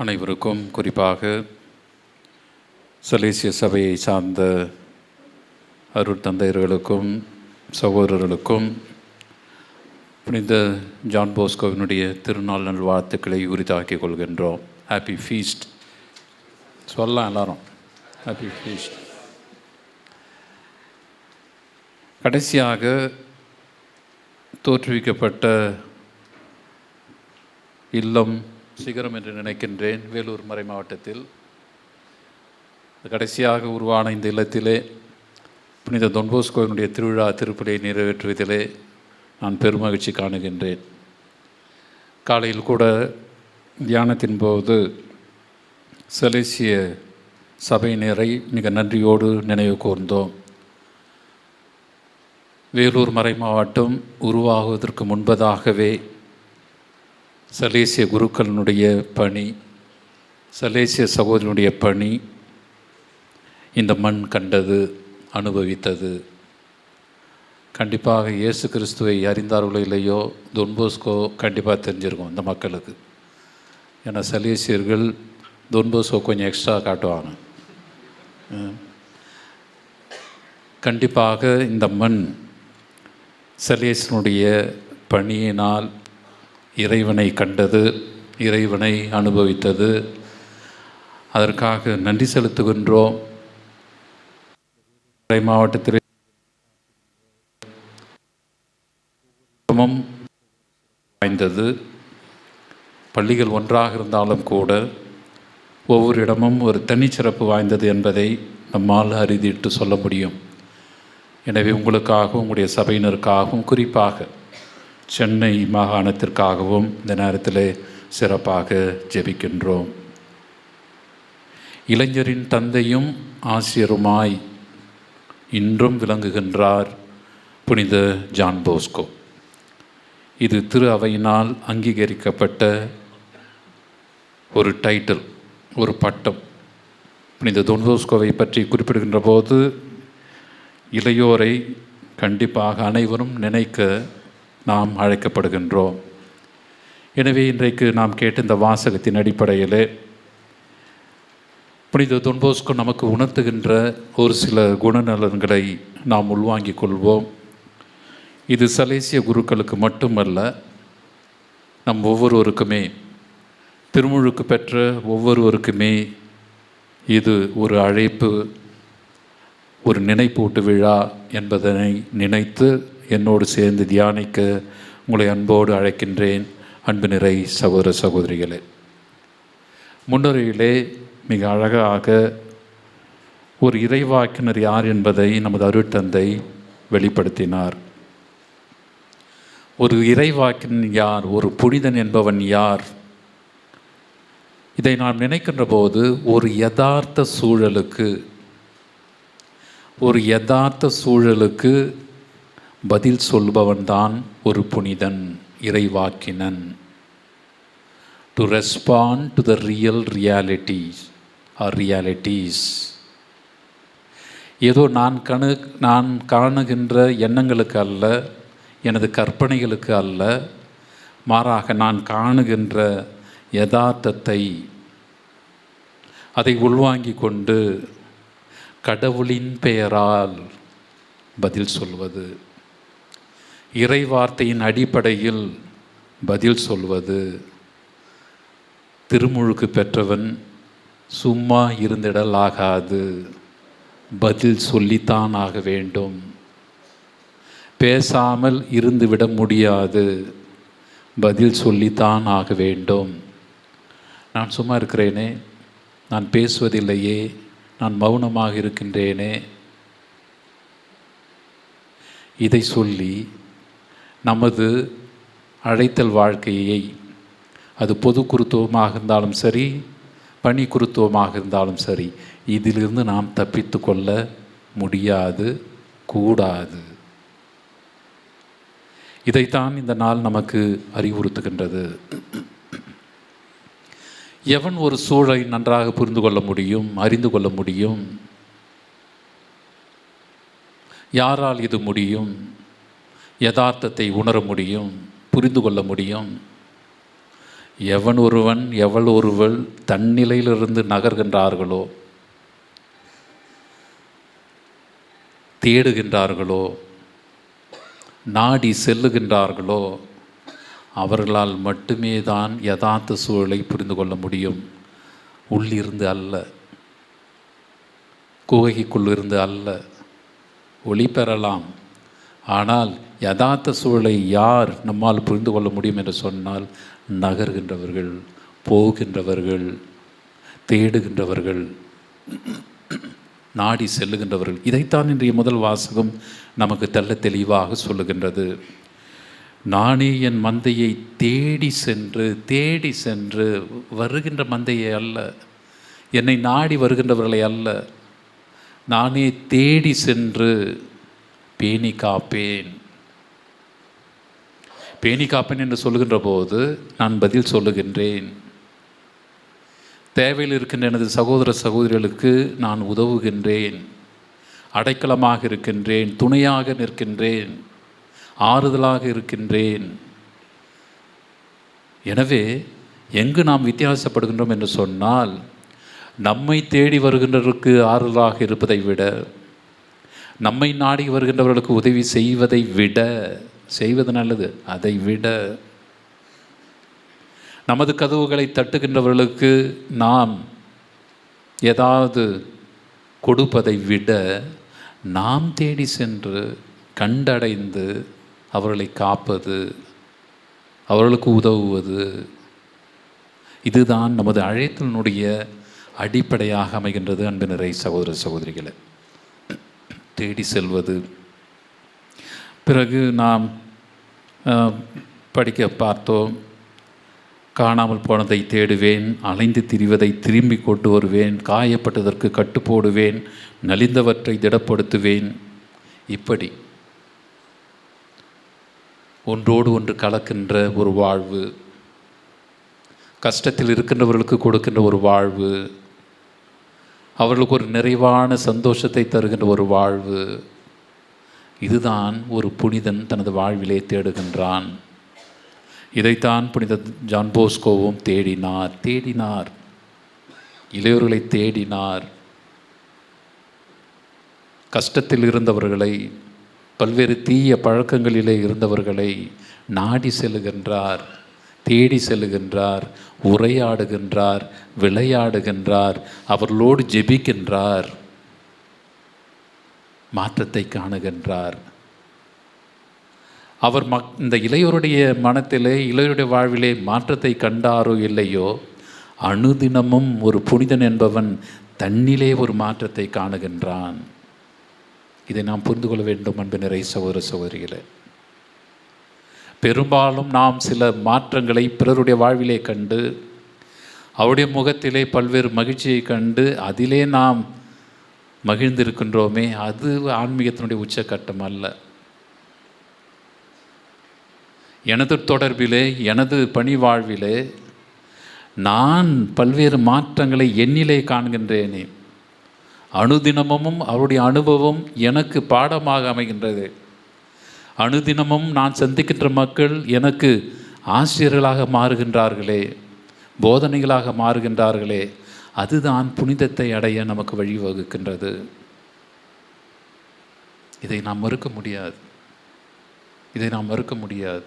அனைவருக்கும், குறிப்பாக சலேசிய சபையை சார்ந்த அருட்தந்தையர்களுக்கும் சகோதரர்களுக்கும் புனித ஜான் போஸ்கோவினுடைய திருநாள் நல்வாழ்த்துக்களை உரித்தாக்கிக் கொள்கின்றோம். ஹாப்பி ஃபீஸ்ட் சொல்லலாம் எல்லாரும், ஹாப்பி ஃபீஸ்ட். கடைசியாக தோற்றுவிக்கப்பட்ட இல்லம் சிகரம் என்று நினைக்கின்றேன், வேலூர் மறை மாவட்டத்தில். கடைசியாக உருவான இந்த இல்லத்திலே புனித தொன்போஸ்கோவினுடைய திருவிழா திருப்பலியை நிறைவேற்றுவதிலே நான் பெருமகிழ்ச்சி காணுகின்றேன். காலையில் கூட தியானத்தின் போது சலேசிய சபையினரை மிக நன்றியோடு நினைவு கூர்ந்தோம். வேலூர் மறை மாவட்டம் உருவாகுவதற்கு முன்பதாகவே சலேசிய குருக்களினுடைய பணி, சலேசிய சகோதரனுடைய பணி இந்த மண் கண்டது, அனுபவித்தது. கண்டிப்பாக இயேசு கிறிஸ்துவை அறிந்தார்களோ இல்லையோ, தொன்போஸ்கோ கண்டிப்பாக தெரிஞ்சிருக்கும் இந்த மக்களுக்கு. ஏன்னா சலேசியர்கள் தொன்போஸ்கோ கொஞ்சம் எக்ஸ்ட்ரா காட்டுவாங்க. கண்டிப்பாக இந்த மண் சலேசியனுடைய பணியினால் இறைவனை கண்டது, இறைவனை அனுபவித்தது. அதற்காக நன்றி செலுத்துகின்றோம். மாவட்டத்தில் வாய்ந்தது. பள்ளிகள் ஒன்றாக இருந்தாலும் கூட ஒவ்வொரு இடமும் ஒரு தனிச்சிறப்பு வாய்ந்தது என்பதை நம்மால் அறுதிட்டு சொல்ல முடியும். எனவே உங்களுக்காகவும் உங்களுடைய சபையினருக்காகவும் குறிப்பாக சென்னை மாகாணத்திற்காகவும் இந்த நேரத்தில் சிறப்பாக ஜெபிக்கின்றோம். இளைஞரின் தந்தையும் ஆசிரியருமாய் இன்றும் விளங்குகின்றார் புனித ஜான் போஸ்கோ. இது திரு அவையினால் அங்கீகரிக்கப்பட்ட ஒரு டைட்டில், ஒரு பட்டம். புனித தொன் போஸ்கோவை பற்றி குறிப்பிடுகின்ற போது இளையோரை கண்டிப்பாக அனைவரும் நினைக்க நாம் அழைக்கப்படுகின்றோம். எனவே இன்றைக்கு நாம் கேட்ட இந்த வாசகத்தின் அடிப்படையிலே புனித தொன் போஸ்கோ நமக்கு உணர்த்துகின்ற ஒரு சில குணநலன்களை நாம் உள்வாங்கிக் கொள்வோம். இது சலேசிய குருக்களுக்கு மட்டுமல்ல, நம் ஒவ்வொருவருக்குமே, திருமுழுக்கு பெற்ற ஒவ்வொருவருக்குமே இது ஒரு அழைப்பு, ஒரு நினைப்பூட்டு விழா என்பதனை நினைத்து என்னோடு சேர்ந்து தியானிக்க உங்களை அன்போடு அழைக்கின்றேன். அன்பு நிறை சகோதர சகோதரிகளே, முன்னுரையிலே மிக அழகாக ஒரு இறைவாக்கினர் யார் என்பதை நமது அருட்தந்தை வெளிப்படுத்தினார். ஒரு இறைவாக்கினர் யார், ஒரு புனிதன் என்பவன் யார்? இதை நாம் நினைக்கின்ற போது ஒரு யதார்த்த சூழலுக்கு பதில் சொல்பவன்தான் ஒரு புனிதன், இறைவாக்கினன். To respond to the real realities or realities. ஏதோ நான் காணுகின்ற எண்ணங்களுக்கு அல்ல, எனது கற்பனைகளுக்கு அல்ல, மாறாக நான் காணுகின்ற யதார்த்தத்தை அதை உள்வாங்கி கொண்டு கடவுளின் பெயரால் பதில் சொல்வது, இறைவார்த்தையின் அடிப்படையில் பதில் சொல்வது. திருமுழுக்கு பெற்றவன் சும்மா இருந்திடலாகாது, பதில் சொல்லித்தான் ஆக வேண்டும். பேசாமல் இருந்துவிட முடியாது, பதில் சொல்லித்தான் ஆக வேண்டும். நான் சும்மா இருக்கிறேனே, நான் பேசுவதில்லையே, நான் மௌனமாக இருக்கின்றேனே, இதை சொல்லி நமது அழைத்தல் வாழ்க்கையை, அது பொது குருத்துவமாக இருந்தாலும் சரி, பணி குருத்துவமாக இருந்தாலும் சரி, இதிலிருந்து நாம் தப்பித்து கொள்ள முடியாது, கூடாது. இதைத்தான் இந்த நாள் நமக்கு அறிவுறுத்துகின்றது. எவன் ஒரு சூழலை நன்றாக புரிந்து கொள்ள முடியும், அறிந்து கொள்ள முடியும்? யாரால் இது முடியும்? யதார்த்தத்தை உணர முடியும், புரிந்து கொள்ள முடியும்? எவன் ஒருவன் எவள் ஒருவள் தன்னிலையிலிருந்து நகர்கின்றார்களோ, தேடுகின்றார்களோ, நாடி செல்லுகின்றார்களோ, அவர்களால் மட்டுமே தான் யதார்த்த சூழலை புரிந்து கொள்ள முடியும். உள்ளிருந்து அல்ல, குகைக்குள்ளிருந்து அல்ல. ஒளி பெறலாம், ஆனால் யதார்த்த சூழலை யார் நம்மால் புரிந்து கொள்ள முடியும் என்று சொன்னால் நகர்கின்றவர்கள், போகின்றவர்கள், தேடுகின்றவர்கள், நாடி செல்லுகின்றவர்கள். இதைத்தான் இன்றைய முதல் வாசகம் நமக்கு தெள்ள தெளிவாக சொல்லுகின்றது. நானே என் மந்தையை தேடி சென்று வருகின்ற மந்தையை அல்ல, என்னை நாடி வருகின்றவர்களை அல்ல, நானே தேடி சென்று பேணி காப்பேன். பேணி காப்பேன் என்று சொல்லுகின்ற போது நான் பதில் சொல்லுகின்றேன். தேவையில் இருக்கின்ற எனது சகோதர சகோதரிகளுக்கு நான் உதவுகின்றேன், அடைக்கலமாக இருக்கின்றேன், துணையாக நிற்கின்றேன், ஆறுதலாக இருக்கின்றேன். எனவே எங்கு நாம் வித்தியாசப்படுகின்றோம் என்று சொன்னால், நம்மை தேடி வருகின்றவர்களுக்கு ஆறுதலாக இருப்பதை விட, நம்மை நாடி வருகின்றவர்களுக்கு உதவி செய்வதை விட, செய்வது நல்லது, அதை விட நமது கதவுகளை தட்டுகின்றவர்களுக்கு நாம் ஏதாவது கொடுப்பதை விட, நாம் தேடி சென்று கண்டடைந்து அவர்களை காப்பது, அவர்களுக்கு உதவுவது, இதுதான் நமது அழைத்தலினுடைய அடிப்படையாக அமைகின்றது. அன்பு நிறை சகோதர சகோதரிகளை தேடி செல்வது. பிறகு நாம் படிக்க பார்த்தோம், காணாமல் போனதை தேடுவேன், அலைந்து திரிவதை திரும்பி கொண்டு வருவேன், காயப்பட்டதற்கு கட்டு போடுவேன், நலிந்தவற்றை திடப்படுத்துவேன். இப்படி ஒன்றோடு ஒன்று கலக்கின்ற ஒரு வாழ்வு, கஷ்டத்தில் இருக்கின்றவர்களுக்கு கொடுக்கின்ற ஒரு வாழ்வு, அவர்களுக்கு ஒரு நிறைவான சந்தோஷத்தை தருகின்ற ஒரு வாழ்வு, இதுதான் ஒரு புனிதன் தனது வாழ்விலே தேடுகின்றான். இதைத்தான் புனித ஜான் போஸ்கோவும் தேடினார், இளையோர்களை தேடினார். கஷ்டத்தில் இருந்தவர்களை, பல்வேறு தீய பழக்கங்களிலே இருந்தவர்களை நாடி செல்லுகின்றார், தேடி செல்லுகின்றார், உரையாடுகின்றார், விளையாடுகின்றார், அவர்களோடு ஜெபிக்கின்றார், மாற்றத்தை காணுகின்றார். அவர் இந்த இளையோருடைய மனத்திலே, இளையோருடைய வாழ்விலே மாற்றத்தை கண்டாரோ இல்லையோ, அனுதினமும் ஒரு புனிதன் என்பவன் தன்னிலே ஒரு மாற்றத்தை காணுகின்றான். இதை நாம் புரிந்து கொள்ள வேண்டும். அன்பு நிறை சகோதர சகோதரிகளே, பெரும்பாலும் நாம் சில மாற்றங்களை பிறருடைய வாழ்விலே கண்டு, அவருடைய முகத்திலே பல்வேறு மகிழ்ச்சியை கண்டு அதிலே நாம் மகிழ்ந்திருக்கின்றோமே, அது ஆன்மீகத்தினுடைய உச்சக்கட்டம் அல்ல. எனது தொடர்பிலே, எனது பணி வாழ்விலே நான் பல்வேறு மாற்றங்களை என்னிலே காண்கின்றேனே, அனுதினமும் அவருடைய அனுபவம் எனக்கு பாடமாக அமைகின்றது. அனுதினமும் நான் சந்திக்கின்ற மக்கள் எனக்கு ஆசிரியர்களாக மாறுகின்றார்களே, போதனைகளாக மாறுகின்றார்களே, அதுதான் புனிதத்தை அடைய நமக்கு வழிவகுக்கின்றது. இதை நாம் மறுக்க முடியாது.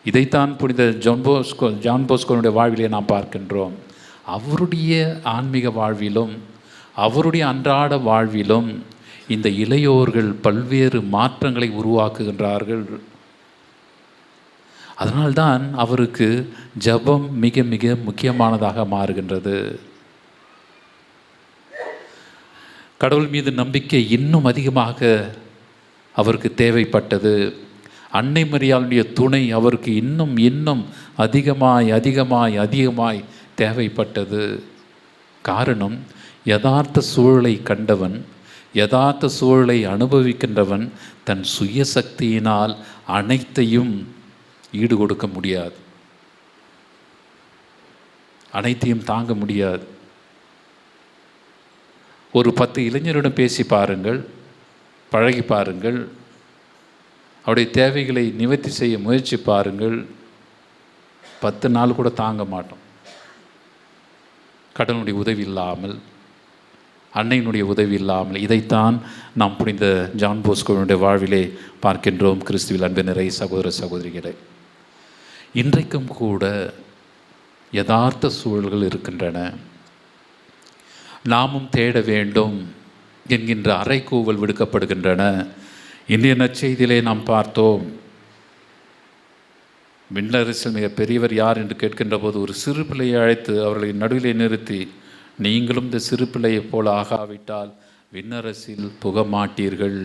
இதைத்தான் புனித ஜான் போஸ்கோனுடைய வாழ்விலே நாம் பார்க்கின்றோம். அவருடைய ஆன்மீக வாழ்விலும் அவருடைய அன்றாட வாழ்விலும் இந்த இளையோர்கள் பல்வேறு மாற்றங்களை உருவாக்குகின்றார்கள். அதனால்தான் அவருக்கு ஜெபம் மிக மிக முக்கியமானதாக மாறுகின்றது. கடவுள் மீது நம்பிக்கை இன்னும் அதிகமாக அவருக்கு தேவைப்பட்டது. அன்னை மரியாளுடைய துணை அவருக்கு இன்னும் இன்னும் அதிகமாய் தேவைப்பட்டது. காரணம், யதார்த்த சூழலை கண்டவன், யதார்த்த சூழலை அனுபவிக்கின்றவன் தன் சுயசக்தியினால் அனைத்தையும் ஈடு கொடுக்க முடியாது. அனைத்தையும் தாங்க முடியாது. ஒரு 10 இளைஞரிடம் பேசி பாருங்கள், பழகி பாருங்கள், அவருடைய தேவைகளை நிவர்த்தி செய்ய முயற்சி பாருங்கள். 10 நாள் கூட தாங்க மாட்டோம். கடவுளுடைய உதவி இல்லாமல், அன்னையினுடைய உதவி இல்லாமல். இதைத்தான் நாம் புனித ஜான் போஸ்கோவினுடைய வாழ்விலே பார்க்கின்றோம். கிறிஸ்துவில் அன்பு நிறை சகோதர சகோதரிகளே, இன்றைக்கும் கூட யதார்த்த சூழல்கள் இருக்கின்றன. நாமும் தேட வேண்டும் என்கின்ற அறைகூவல் விடுக்கப்படுகின்றன. இந்திய நற்செய்தியிலே நாம் பார்த்தோம், விண்ணரசில் மிக பெரியவர் யார் என்று கேட்கின்ற போது ஒரு சிறு பிள்ளையை அழைத்து அவர்களை நடுவிலே நிறுத்தி, நீங்களும் இந்த சிறு பிள்ளையைப் போல ஆகாவிட்டால் விண்ணரசில் புக மாட்டீர்கள்.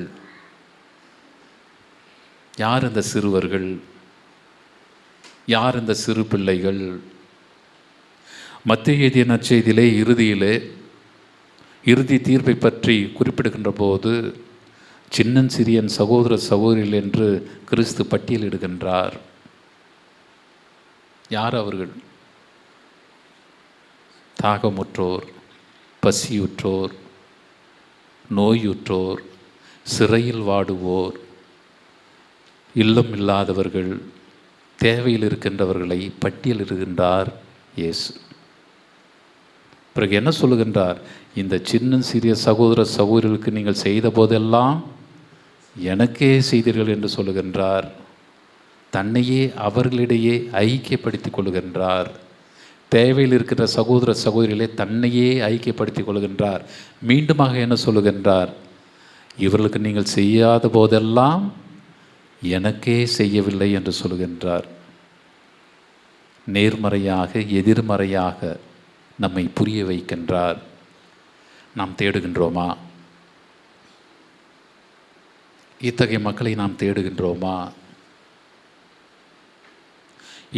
யார் அந்த சிறுவர்கள்? யார் இந்த சிறு பிள்ளைகள்? மத்திய எழுதிய நற்செய்தியிலே இறுதி தீர்ப்பை பற்றி குறிப்பிடுகின்ற போது சின்னன் சிறியன் சகோதர சகோதரிகள் என்று கிறிஸ்து பட்டியலிடுகின்றார். யார் அவர்கள்? தாகமுற்றோர், பசியுற்றோர், நோயுற்றோர், சிறையில் வாடுவோர், இல்லம் இல்லாதவர்கள், தேவையில் இருக்கின்றவர்களை பட்டியலிடுகின்றார் இயேசு. பிறகு என்ன சொல்லுகின்றார்? இந்த சின்ன சிறிய சகோதர சகோதரிகளுக்கு நீங்கள் செய்த போதெல்லாம் எனக்கே செய்தீர்கள் என்று சொல்லுகின்றார். தன்னையே அவர்களிடையே ஐக்கியப்படுத்திக் கொள்கின்றார். தேவையில் இருக்கின்ற சகோதர சகோதரிகளே தன்னையே ஐக்கியப்படுத்திக் கொள்கின்றார். மீண்டுமாக என்ன சொல்லுகின்றார்? இவர்களுக்கு நீங்கள் செய்யாத போதெல்லாம் எனக்கே செய்யவில்லை என்று சொல்லுகின்றார். நேர்மறையாக எதிர்மறையாக நம்மை புரிய வைக்கின்றார். நாம் தேடுகின்றோமா? இத்தகைய மக்களை நாம் தேடுகின்றோமா?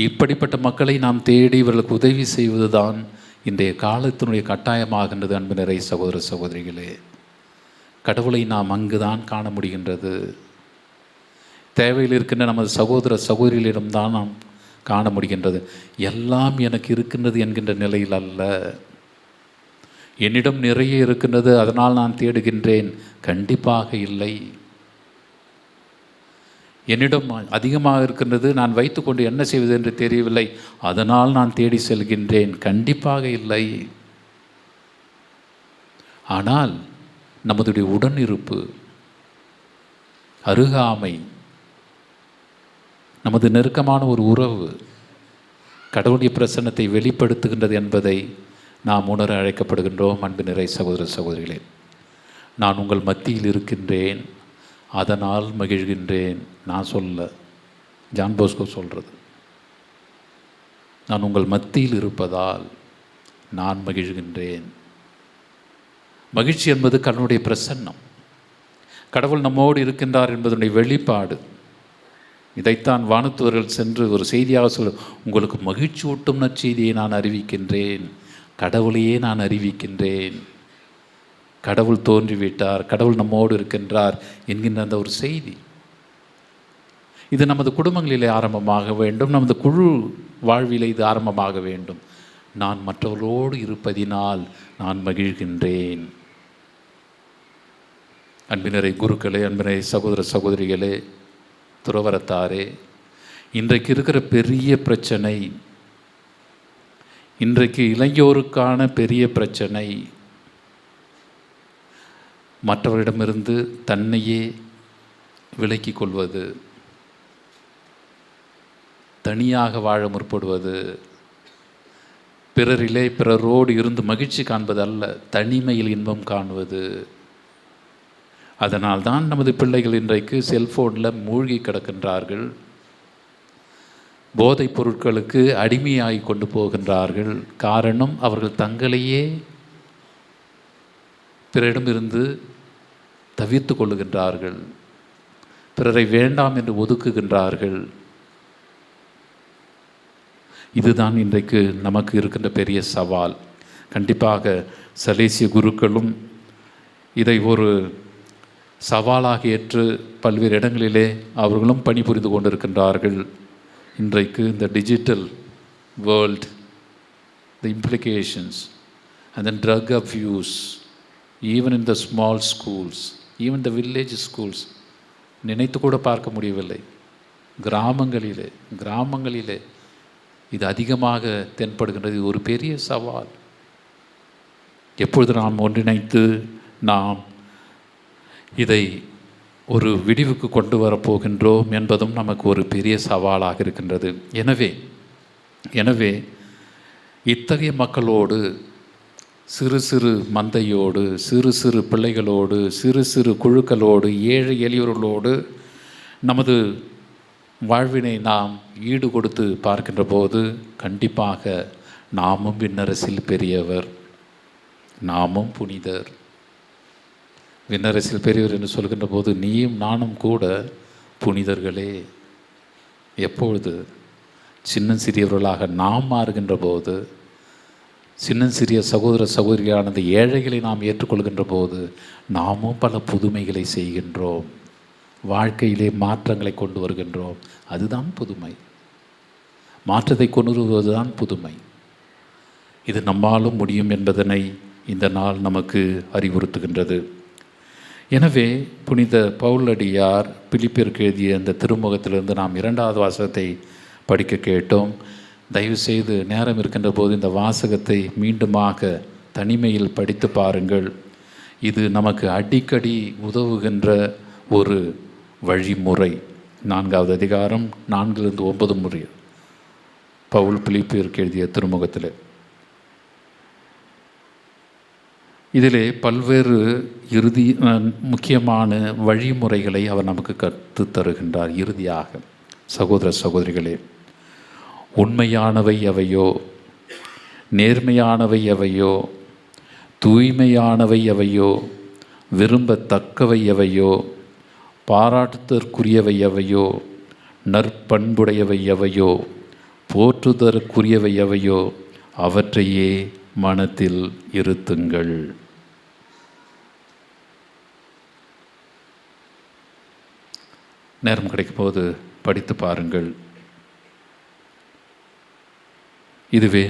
இப்படிப்பட்ட மக்களை நாம் தேடி இவர்களுக்கு உதவி செய்வதுதான் இன்றைய காலத்தினுடைய கட்டாயமாகின்றது. அன்பு நிறை சகோதர சகோதரிகளே, கடவுளை நாம் அங்குதான் காண முடிகின்றது. தேவையில் இருக்கின்ற நமது சகோதர சகோதரிகளிடம்தான் நாம் காண முடிகின்றது. எல்லாம் எனக்கு இருக்கின்றது என்கின்ற நிலையில் அல்ல. என்னிடம் நிறைய இருக்கின்றது அதனால் நான் தேடுகின்றேன், கண்டிப்பாக இல்லை. என்னிடம் அதிகமாக இருக்கின்றது, நான் வைத்துக்கொண்டு என்ன செய்வது என்று தெரியவில்லை, அதனால் நான் தேடி செல்கின்றேன், கண்டிப்பாக இல்லை. ஆனால் நமதுடைய உடனிருப்பு, அருகாமை, நமது நெருக்கமான ஒரு உறவு கடவுளுடைய பிரசன்னத்தை வெளிப்படுத்துகின்றது என்பதை நாம் உணர அழைக்கப்படுகின்றோம். அன்பு நிறை சகோதர சகோதரிகளே, நான் உங்கள் மத்தியில் இருக்கின்றேன் அதனால் மகிழ்கின்றேன். நான் சொல்ல, ஜான் போஸ்கோ சொல்கிறது. நான் உங்கள் மத்தியில் இருப்பதால் நான் மகிழ்கின்றேன். மகிழ்ச்சி என்பது கடவுளுடைய பிரசன்னம், கடவுள் நம்மோடு இருக்கின்றார் என்பதனுடைய வெளிப்பாடு. இதைத்தான் வானத்தூர்கள் சென்று ஒரு செய்தியாக சொல்ல, உங்களுக்கு மகிழ்ச்சி ஊட்டும் நற்செய்தியை நான் அறிவிக்கின்றேன், கடவுளையே நான் அறிவிக்கின்றேன். கடவுள் தோன்றிவிட்டார், கடவுள் நம்மோடு இருக்கின்றார் என்கின்ற அந்த ஒரு செய்தி. இது நமது குடும்பங்களிலே ஆரம்பமாக வேண்டும், நமது குழு வாழ்விலே இது ஆரம்பமாக வேண்டும். நான் மற்றவர்களோடு இருப்பதினால் நான் மகிழ்கின்றேன். அன்பினரை குருக்களே, அன்பினரை சகோதர சகோதரிகளே, துறவரத்தாரே, இன்றைக்கு இருக்கிற பெரிய பிரச்சனை, இன்றைக்கு இளையோருக்கான பெரிய பிரச்சனை, மற்றவரிடமிருந்து தன்னையே விலக்கிக் கொள்வது, தனியாக வாழ முற்படுவது, பிறரிலே பிறரோடு இருந்து மகிழ்ச்சி காண்பது அல்ல, தனிமையில் இன்பம் காணுவது. அதனால்தான் நமது பிள்ளைகள் இன்றைக்கு செல்ஃபோனில் மூழ்கி கிடக்கின்றார்கள், போதைப் பொருட்களுக்கு அடிமையாகி கொண்டு போகின்றார்கள். காரணம், அவர்கள் தங்களையே பிறரிடமிருந்து தவிர்த்து கொள்ளுகின்றார்கள், பிறரை வேண்டாம் என்று ஒதுக்குகின்றார்கள். இதுதான் இன்றைக்கு நமக்கு இருக்கின்ற பெரிய சவால். கண்டிப்பாக சலேசிய குருக்களும் இதை ஒரு சவாலாக ஏற்று பல்வேறு இடங்களிலே அவர்களும் பணிபுரிந்து கொண்டிருக்கின்றார்கள். இன்றைக்கு இந்த digital world, the implications, and then drug abuse, even in the small schools, even the village schools, நினைத்து கூட பார்க்க முடியவில்லை. கிராமங்களிலே இது அதிகமாக தென்படுகின்றது. இது ஒரு பெரிய சவால். எப்பொழுது நாம் ஒன்றிணைத்து நாம் இதை ஒரு விடிவுக்கு கொண்டு வரப்போகின்றோம் என்பதும் நமக்கு ஒரு பெரிய சவாலாக இருக்கின்றது. எனவே இத்தகைய மக்களோடு, சிறு சிறு மந்தையோடு, சிறு சிறு பிள்ளைகளோடு, சிறு சிறு குழுக்களோடு, ஏழை எளியோர்களோடு நமது வாழ்வினை நாம் ஈடு கொடுத்து பார்க்கின்ற போது கண்டிப்பாக நாமும் விண்ணரசில் பெரியவர், நாமும் புனிதர். விண்ணரசில் பெரியவர் என்று சொல்கின்ற போது நீயும் நானும் கூட புனிதர்களே. எப்பொழுது சின்ன சிறியவர்களாக நாம் மாறுகின்ற போது, சிறிய சகோதர சகோதரியானது ஏழைகளை நாம் ஏற்றுக்கொள்கின்ற போது நாமும் பல புதுமைகளை செய்கின்றோம், வாழ்க்கையிலே மாற்றங்களை கொண்டு வருகின்றோம். அதுதான் புதுமை. மாற்றத்தை கொண்டு வருவதுதான் புதுமை. இது நம்மாலும் முடியும் என்பதனை இந்த நாள் நமக்கு அறிவுறுத்துகின்றது. எனவே புனித பவுலடியார் பிலிப்பியருக்கு எழுதிய அந்த திருமுகத்திலிருந்து நாம் 2வது வாசகத்தை படிக்க கேட்டோம். தயவுசெய்து நேரம் இருக்கின்ற போது இந்த வாசகத்தை மீண்டுமாக தனிமையில் படித்து பாருங்கள். இது நமக்கு அடிக்கடி உதவுகின்ற ஒரு வழிமுறை. 4வது அதிகாரம் 4-9 முறை பவுல் பிலிப்பியருக்கு எழுதிய திருமுகத்தில். இதிலே பல்வேறு முக்கியமான வழிமுறைகளை அவர் நமக்கு கற்றுத் தருகின்றார். இறுதியாக சகோதர சகோதரிகளே, உண்மையானவை எவையோ, நேர்மையானவை எவையோ, தூய்மையானவை எவையோ, விரும்பத்தக்கவை எவையோ, பாராட்டுதற்குரியவை எவையோ, நற்பண்புடையவை எவையோ, போற்றுதற்குரியவை எவையோ, அவற்றையே மனத்தில் இருத்துங்கள். நேரம் கிடைக்கும்போது படித்து பாருங்கள். இதுவே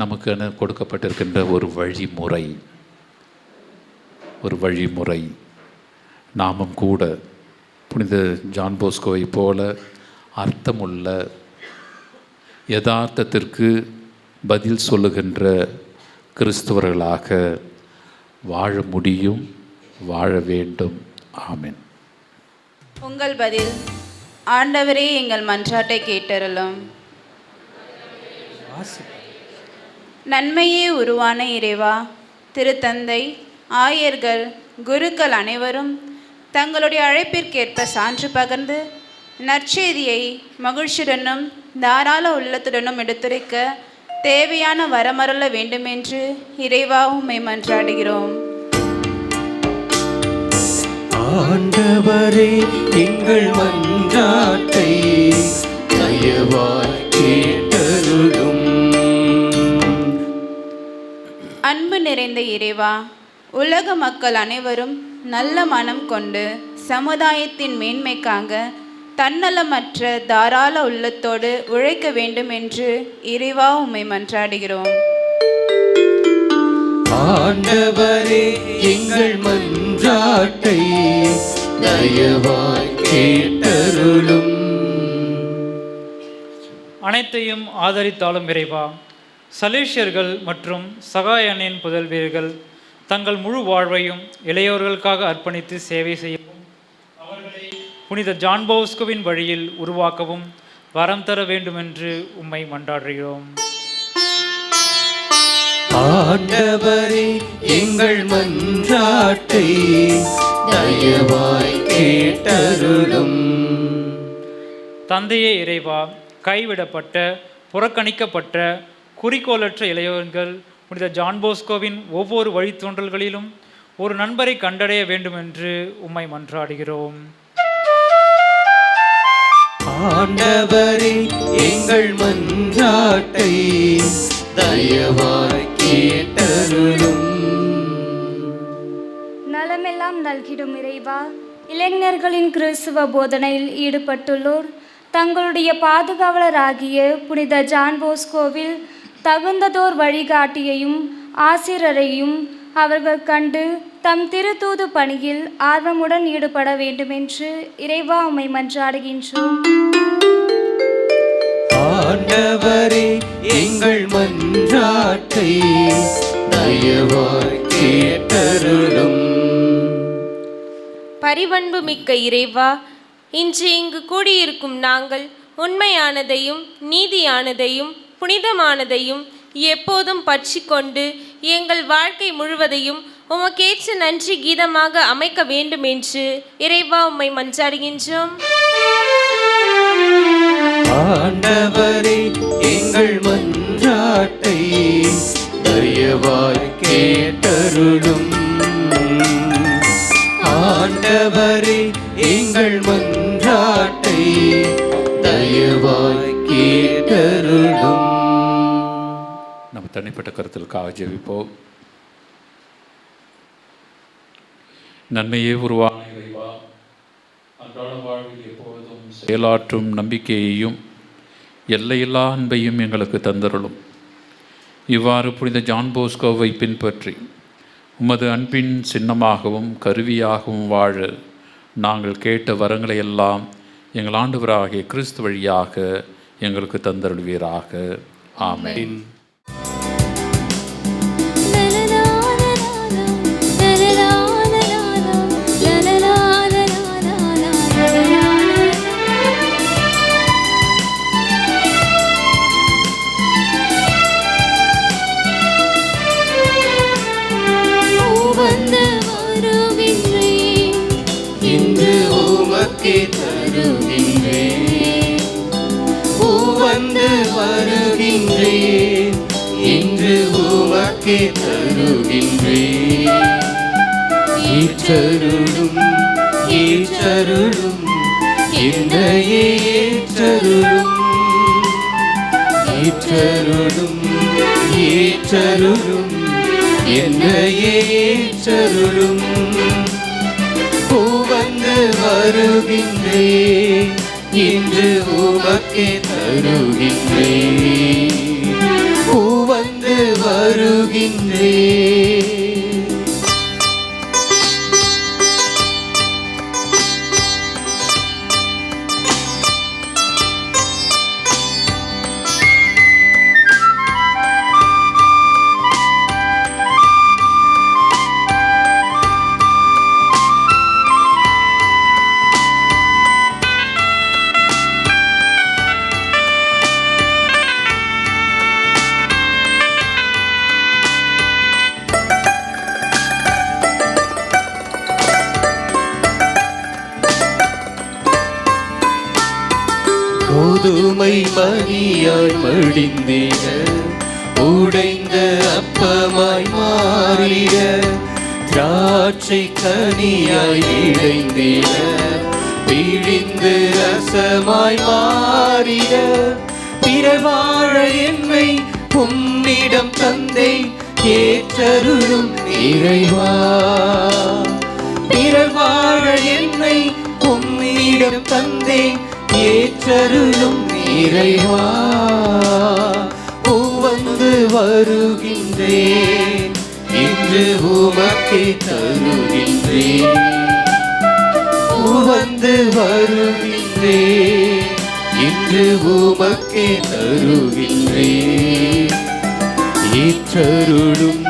நமக்கு கொடுக்கப்பட்டிருக்கின்ற ஒரு வழிமுறை. நாமும் கூட புனித ஜான் போஸ்கோவை போல அர்த்தமுள்ள, யதார்த்தத்திற்கு பதில் சொல்லுகின்ற கிறிஸ்தவர்களாக வாழ முடியும், வாழ வேண்டும். ஆமென். உங்கள் பதில்: ஆண்டவரே, எங்கள் மன்றாட்டை கேட்டருளும். நன்மையே உருவான இறைவா, திருத்தந்தை, ஆயர்கள், குருக்கள் அனைவரும் தங்களுடைய அழைப்பிற்கேற்ப சான்று பகர்ந்து நற்செய்தியை மகிழ்ச்சியுடனும் தாராள உள்ளத்துடனும் எடுத்துரைக்க தேவையான வரமருள வேண்டுமென்று இறைவா உம்மை மன்றாடுகிறோம். ஆண்டவரே, எங்கள் மன்றாட்டை தயவாய் கேட்டருளும். அன்பு நிறைந்த இறைவா, உலக மக்கள் அனைவரும் நல்ல மனம் கொண்டு சமுதாயத்தின் மேன்மைக்காக தன்னலமற்ற தாராள உள்ளத்தோடு உழைக்க வேண்டும் என்று இறைவா உம்மை மன்றாடுகிறோம். ஆண்டவரே, எங்கள் மன்றாட்டை தயவாய் கேட்டருளும். அனைத்தையும் ஆதரித்தாலும் இறைவா, சலேஷியர்கள் மற்றும் சகாயனின் புதல்வியர்கள் தங்கள் முழு வாழ்வையும் இளையோர்களுக்காக அர்ப்பணித்து சேவை செய்யவும், அவர்களை புனித ஜான் போஸ்கோவின் வழியில் உருவாக்கவும் வரம் தர வேண்டுமென்று உம்மை மன்றாடுகிறோம். ஆண்டவரே, எங்கள் மன்றாட்டை தயவாய் கேட்டருளும். தந்தையே இறைவா, கைவிடப்பட்ட, புறக்கணிக்கப்பட்ட, குறிக்கோளற்ற இளையோர்கள் புனித ஜான் போஸ்கோவின் ஒவ்வொரு வழித்தோன்றல்களிலும் ஒரு நண்பரை கண்டடைய வேண்டுமென்று உம்மை மன்றாடுகிறோம். ஆண்டவரே, எங்கள் மன்றாட்டை தயவாய் கேட்டருளும். நலமெல்லாம் நல்கிடும் இறைவா, இளைஞர்களின் கிறிஸ்துவ போதனையில் ஈடுபட்டுள்ளோர் தங்களுடைய பாதுகாவலராகிய புனித ஜான் போஸ்கோவில் தகுந்ததோர் வழிகாட்டியையும் ஆசிரியரையும் அவர்கள் கண்டு தம் திருத்தூது பணியில் ஆர்வமுடன் ஈடுபட வேண்டுமென்று இறைவா உம்மை மன்றாடுகின்றோம். ஆண்டவரே எங்கள் மன்றாட்டை தயவாய் கேட்டருளும். பரிவன்பு மிக்க இறைவா, இன்று இங்கு கூடியிருக்கும் நாங்கள் உண்மையானதையும் நீதியானதையும் புனிதமானதையும் எப்போதும் பற்றி கொண்டு எங்கள் வாழ்க்கை முழுவதையும் உமக்கேற்ற நன்றி கீதமாக அமைக்க வேண்டும் என்று இறைவா உம்மை மன்றாடுகின்றோம். ஆண்டவரே எங்கள் மன்றாட்டை தயவாய் கேட்டருளும். ஆண்டவரே எங்கள் மன்றாட்டை தயவாய் கேட்டருளும். நம்ம தனிப்பட்ட கருத்திற்காக ஜெபிப்போம். நன்மையே உருவான இறைவா, அன்றாட வாழ்வில் எப்பொழுதும் செயலாற்றும் நம்பிக்கையையும் எல்லையில்லா அன்பையும் எங்களுக்கு தந்தருளும். இவ்வாறு புனித ஜான் போஸ்கோவை பின்பற்றி உமது அன்பின் சின்னமாகவும் கருவியாகவும் வாழ நாங்கள் கேட்ட வரங்களை எல்லாம் எங்கள் ஆண்டவராகிய கிறிஸ்து வழியாக எங்களுக்கு தந்தருள்வீராக. ஆமென். இன்று உமக்கே தருகின்றேன். வந்து வருகின்றேன். இன்று உமக்கே தருகின்றேன். ஏற்றருளும் ஏற்றருளும் என்னையே ஏற்றருளும். ஏற்றருளும் ஏற்றருளும் என்னையே ஏற்றருளும். வந்து வருகின்றேன். இன்று உமக்கே தருகின்றேன். வந்து வருகின்றேன். கோதுமை மணியாய் மடிந்திட, உடைந்த அப்பமாய் மாறிட, திராட்சை கனியாய் இழைந்திட, பிழிந்து ரசமாய் மாறிட, பிறர் வாழ என்னை உம்மிடம் தந்தை ஏற்றருளும் இறைவா. பிறர் வாழ என்னை உம்மிடம் தந்தை ஏற்றருளும் இறைவா. வந்து வருகின்றேன். இன்று உமக்கே தருகின்றேன். வந்து வருகின்றேன். இன்று உமக்கே தருகின்றேன். ஏற்றருளும்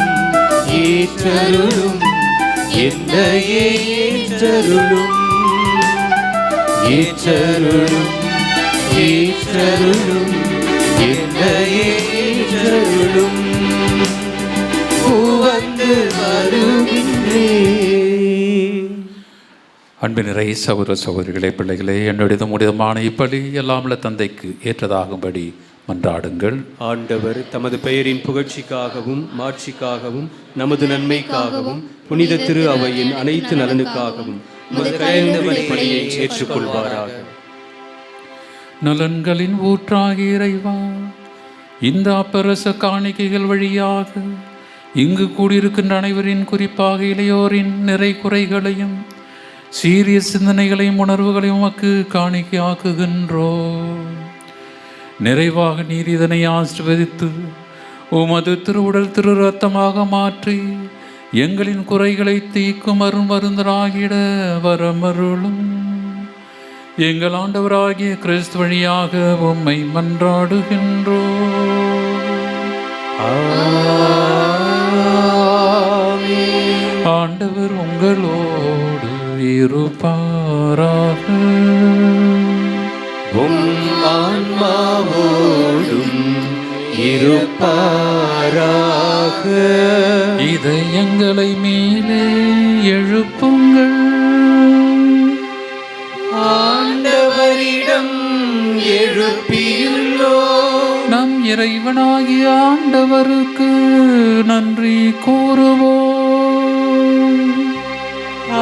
ஏற்றருளும் என்னையே ஏற்றருளும். ஏற்றருளும் ஏற்றருளும் என்னையே ஏற்றருளும். வந்து வருகின்றேன். அன்பு நிறை சகோதர சகோதரிகளே, பிள்ளைகளே, என்னுடைய முடிதமான இப்படி எல்லாமல்ல தந்தைக்கு ஏற்றதாகும்படி மன்றாடுங்கள். ஆண்டவர் தமது பெயரின் புகழ்ச்சிக்காகவும் மாட்சிக்காகவும் நமது நன்மைக்காகவும் புனித திரு அவையின் அனைத்து நலனுக்காகவும் பணியை ஏற்றுக்கொள்வாராக. நலன்களின் ஊற்றாகிய இறைவா, இந்த அப்பரச காணிக்கைகள் வழியாக இங்கு கூடியிருக்கின்ற அனைவரின், குறிப்பாக இளையோரின் நிறை குறைகளையும் சீரிய சிந்தனைகளையும் உணர்வுகளையும் உமக்கு காணிக்கையாக்குகின்றோம். நிறைவாக நீர் இதனை ஆசீர்வதித்து உமது திருவுடல் திரு ரத்தமாக மாற்றி எங்களின் குறைகளை தீக்கும் மருந்தராகிட வரமருளும். எங்கள் ஆண்டவராகிய கிறிஸ்து வழியாக உம்மை மன்றாடுகின்றோம். ஆண்டவர் உங்களோடு இருப்பாராக. உம் ஆன்மாவோடும் இருப்பாராக. இதயங்களை மேலே எழுப்புங்கள். ஆண்டவரிடம் எழுப்பியுள்ளோம். நம் இறைவனாகிய ஆண்டவருக்கு நன்றி கூறுவோம்.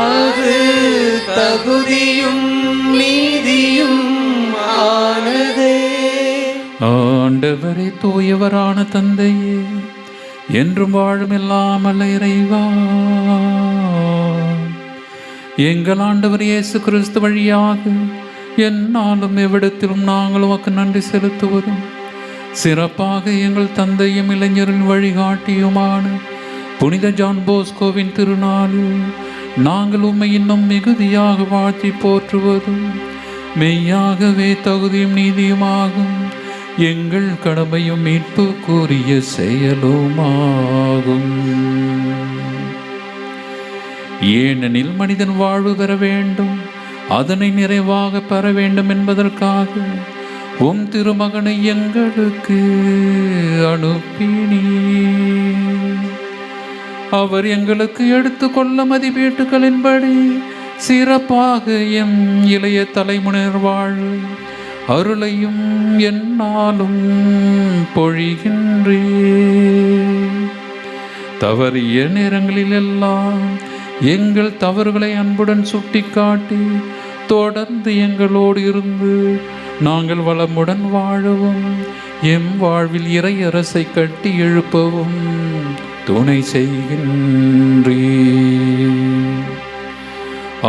அது தகுதியும் நீதியும் ஆனதே. ஆண்டவரே, தூயவரான தந்தையே, என்றும் வாழும் இல்லாமல் இறைவா, எங்கள் ஆண்டவர் இயேசு கிறிஸ்து வழியாக எந்நாளும் எவ்விடத்திலும் நாங்கள் உமக்கு நன்றி செலுத்துவதும், சிறப்பாக எங்கள் தந்தையும் இளைஞரின் வழிகாட்டியுமான புனித ஜான் போஸ்கோவின் திருநாளில் நாங்கள் உம்மை இன்னும் மிகுதியாக வாழ்த்தி போற்றுவதும் மெய்யாகவே தகுதியும் நீதியுமாகும். எங்கள் கடமையும் மீட்பு கூறிய செயலுமாகும். ஏனெனில் மனிதன் வாழ்வு பெற வேண்டும், அதனை நிறைவாக பெற வேண்டும் என்பதற்காக உம் திருமகனை எங்களுக்கு அனுப்பினீர். அவர் எங்களுக்கு எடுத்துக்கொள்ள மதிப்பீட்டுகளின்படி சிறப்பாக எம் இளைய தலைமுறையினர் வாழ்வு அருளையும் எந்நாளும் பொழிகின்றீர். தவறிய நேரங்களில் எல்லாம் எங்கள் தவறுகளை அன்புடன் சுட்டிக்காட்டி தொடர்ந்து எங்களோடு இருந்து நாங்கள் வளமுடன் வாழவும் எம் வாழ்வில் இறை அரசை கட்டி எழுப்பவும் துணை செய்கின்றீர்.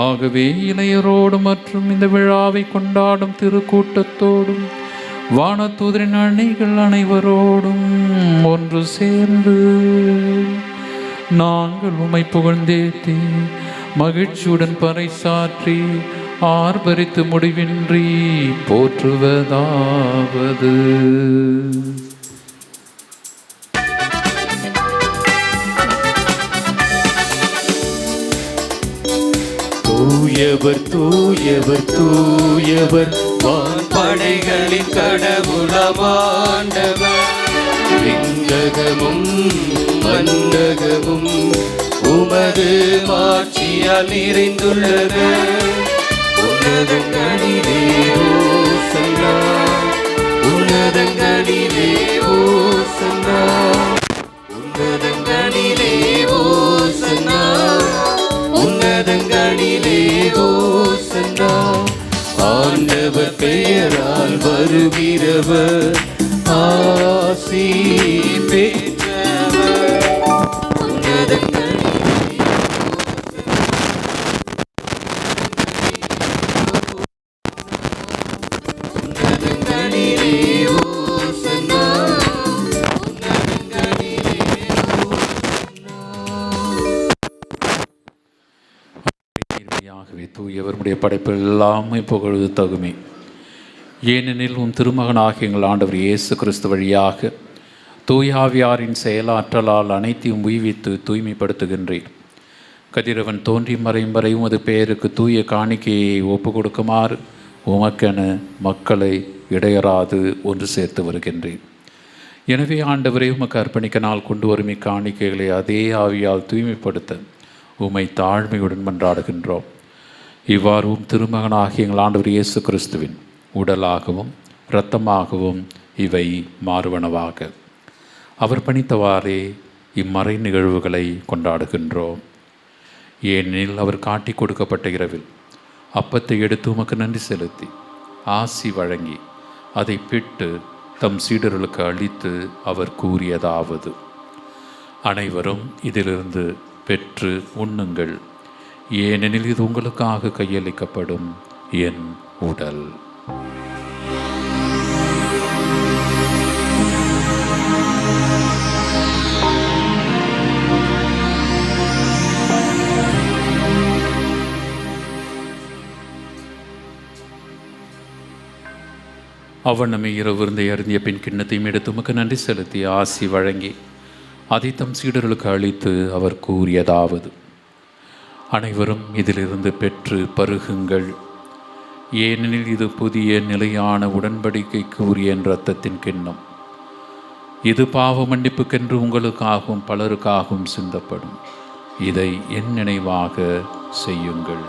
ஆகவே இளையரோடும் மற்றும் இந்த விழாவை கொண்டாடும் திருக்கூட்டத்தோடும் வானதூதரின் அணிகள் அனைவரோடும் ஒன்று சேர்ந்து நாங்கள் உம்மை புகழ்ந்தேத்தி மகிழ்ச்சியுடன் பறைசாற்றி ஆர்ப்பரித்து முடிவின்றி போற்றுவதாவது. தூயவர் தூயவர் தூயவர் வான்படைகளின் கடவுளமாண்டவர். விண்ணகமும் மண்ணகமும் உமது மாட்சியால் நிறைந்துள்ளது. உன்னதங்களிலே ஓசன்னா, உன்னதங்களிலே ஓசன்னா, உன்னதங்களிலே ஓசன்னா, உன்னதங்களிலே ஓசன்னா. ஆண்டவர் பெயரால் வருகிறவர் ஆசி பெற்றவர். உன்னதங்களிலே ஓசன்னா, ஆகவே தூயவருடைய படைப்பு எல்லாமே புகழ்வது தகுமே. ஏனெனில் உன் திருமகனாகிய எங்கள் ஆண்டவர் இயேசு கிறிஸ்து வழியாக தூயாவியாரின் செயலாற்றலால் அனைத்தையும் உய்வித்து தூய்மைப்படுத்துகின்றீர். கதிரவன் தோன்றி மறையும் வரை உமது பெயருக்கு தூய காணிக்கையை ஒப்பு கொடுக்குமாறு உமக்கென மக்களை இடையறாது ஒன்று சேர்த்து வருகின்றேன். எனவே ஆண்டவரே, உமக்கு அர்ப்பணிக்க நாள் கொண்டு வரும் இக்காணிக்கைகளை அதே ஆவியால் தூய்மைப்படுத்த உம்மை தாழ்மையுடன் மன்றாடுகின்றோம். இவ்வாறு திருமகனாகிய எங்கள் ஆண்டவர் இயேசு கிறிஸ்துவின் உடலாகவும் இரத்தமாகவும் இவை மாறுவனவாக. அவர் பணித்தவாறே இம்மறை நிகழ்வுகளை கொண்டாடுகின்றோம். ஏனெனில் அவர் காட்டி கொடுக்கப்பட்ட இரவில் அப்பத்தை எடுத்து உமக்கு நன்றி செலுத்தி ஆசி வழங்கி அதை பிட்டு தம் சீடர்களுக்கு அளித்து அவர் கூறியதாவது: அனைவரும் இதிலிருந்து பெற்று உண்ணுங்கள், ஏனெனில் இது உங்களுக்காக கையளிக்கப்படும் என் உடல். அவன் நம்மை இரவு விருந்தை அருந்திய பின் கிண்ணத்தையும் எடுத்து உமக்கு நன்றி செலுத்தி ஆசி வழங்கி அதை தம் சீடர்களுக்கு அளித்து அவர் கூறியதாவது: அனைவரும் இதிலிருந்து பெற்று பருகுங்கள், ஏனெனில் இது புதிய நிலையான உடன்படிக்கைக்கு உரிய இரத்தத்தின் கிண்ணம். இது பாவ மன்னிப்புக்கென்று உங்களுக்காகவும் பலருக்காகவும் சிந்தப்படும். இதை என் நினைவாக செய்யுங்கள்.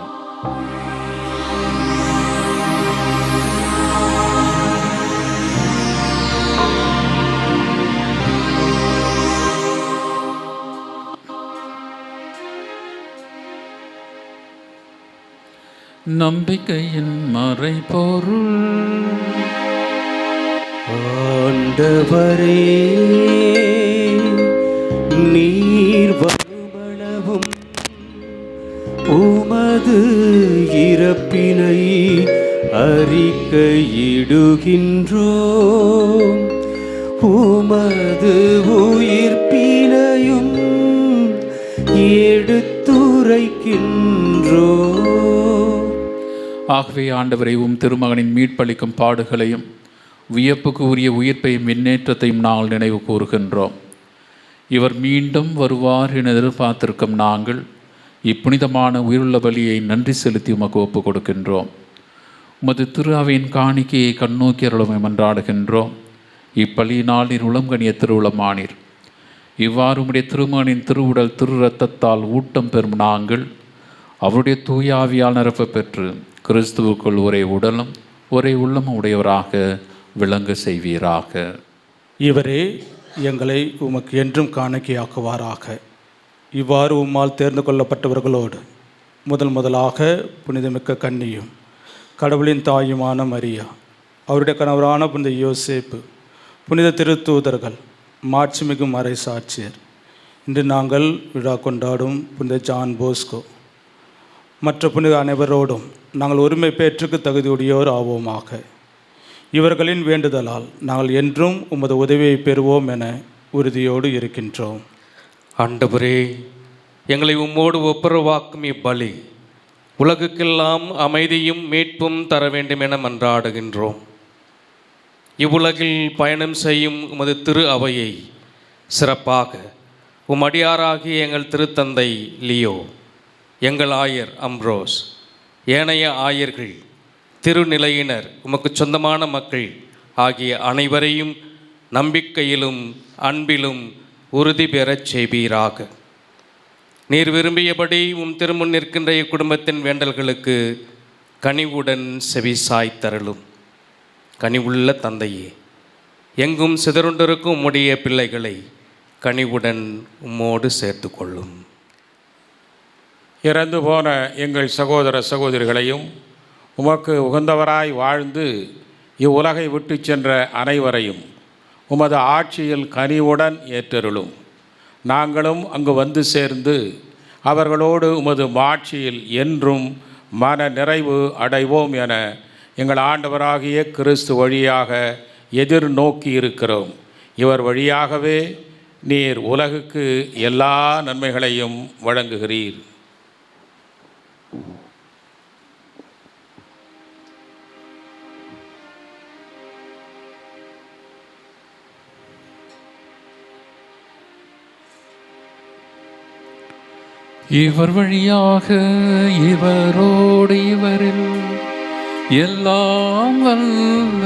நம்பிக்கையின் மறைபொருள். ஆண்டவரே, நீர் வருமளவும் உமது இறப்பினை அறிக்கையிடுகின்றோம், உமது உயிர்ப்பினையும் எடுத்துரைக்கின்றோம். ஆகவே ஆண்டவரை திருமகனின் மீட்பளிக்கும் பாடுகளையும் வியப்புக்கு உரிய உயிர்ப்பையும் முன்னேற்றத்தையும் நாங்கள் நினைவு கூறுகின்றோம். இவர் மீண்டும் வருவார் என எதிர்பார்த்திருக்கும் நாங்கள் இப்புனிதமான உயிருள்ள பலியை நன்றி செலுத்தி உமக்கு ஒப்புக் கொடுக்கின்றோம். உமது திரு அவையின் காணிக்கையை கண்ணோக்கி அருளமை மன்றாடுகின்றோம். இப்பலியினால் நீர் உளங்கனிய திருவுளமானீர். இவ்வாறு உம்முடைய திருமகனின் திருவுடல் திரு இரத்தத்தால் ஊட்டம் பெறும் நாங்கள் அவருடைய தூயாவியால் நிரப்ப பெற்று கிறிஸ்துவுக்குள் ஒரே உடலும் ஒரே உள்ளமும் உடையவராக விளங்க செய்வீராக. இவரே எங்களை உமக்கு என்றும் காணிக்கையாக்குவாராக. இவ்வாறு உம்மால் தேர்ந்து கொள்ளப்பட்டவர்களோடு முதலாக புனிதமிக்க கன்னியும் கடவுளின் தாயுமான மரியா, அவருடைய கணவரான புனித யோசேப்பு, புனித திருத்தூதர்கள், மாட்சிமிகு மறை சாட்சியர், இன்று நாங்கள் விழா கொண்டாடும் புனித ஜான் போஸ்கோ மற்ற புனித அனைவரோடும் நாங்கள் உரிமை பேற்றுக்கு தகுதியுடையோர் ஆவோமாக. இவர்களின் வேண்டுதலால் நாங்கள் என்றும் உமது உதவியை பெறுவோம் என உறுதியோடு இருக்கின்றோம். ஆண்டவரே, எங்களை உம்மோடு ஒப்புரவாக்கும் இப்பலி உலகுக்கெல்லாம் அமைதியும் மீட்பும் தர வேண்டும் என மன்றாடுகின்றோம். இவ்வுலகில் பயணம் செய்யும் உமது திரு அவையை சிறப்பாக அடியாராகிய எங்கள் திருத்தந்தை லியோ, எங்கள் ஆயர் அம்ப்ரோஸ், ஏனைய ஆயர்கள், திருநிலையினர், உமக்கு சொந்தமான மக்கள் ஆகிய அனைவரையும் நம்பிக்கையிலும் அன்பிலும் உறுதி பெறச் செய்வீராக. நீர் விரும்பியபடி திருமுன் நிற்கின்ற இக்குடும்பத்தின் வேண்டல்களுக்கு கனிவுடன் செவிசாய்த்தருளும். கனிவுள்ள தந்தையே, எங்கும் சிதறுண்டிருக்கும் உம்முடைய பிள்ளைகளை கனிவுடன் உம்மோடு சேர்த்து கொள்ளும். இறந்து போன எங்கள் சகோதர சகோதரிகளையும் உமக்கு உகந்தவராய் வாழ்ந்து இவ்வுலகை விட்டு சென்ற அனைவரையும் உமது ஆட்சியில் கனிவுடன் ஏற்றருளும். நாங்களும் அங்கு வந்து சேர்ந்து அவர்களோடு உமது மாட்சியில் என்றும் மன நிறைவு அடைவோம் என எங்கள் ஆண்டவராகிய கிறிஸ்து வழியாக எதிர்நோக்கி இருக்கிறோம். இவர் வழியாகவே நீர் உலகுக்கு எல்லா நன்மைகளையும் வழங்குகிறீர். இவர் வழியாக இவரோடு இவரில் எல்லாம் வல்ல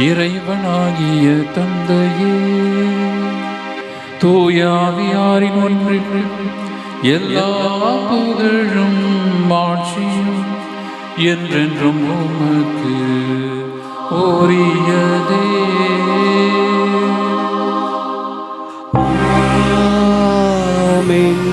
இறைவனாகிய தந்தையே, தூயாவியாரின் ஒன்றில் எல்லா புகழும் மாட்சியும் என்றென்றும் உமக்கு உரியதே. ஆமென்.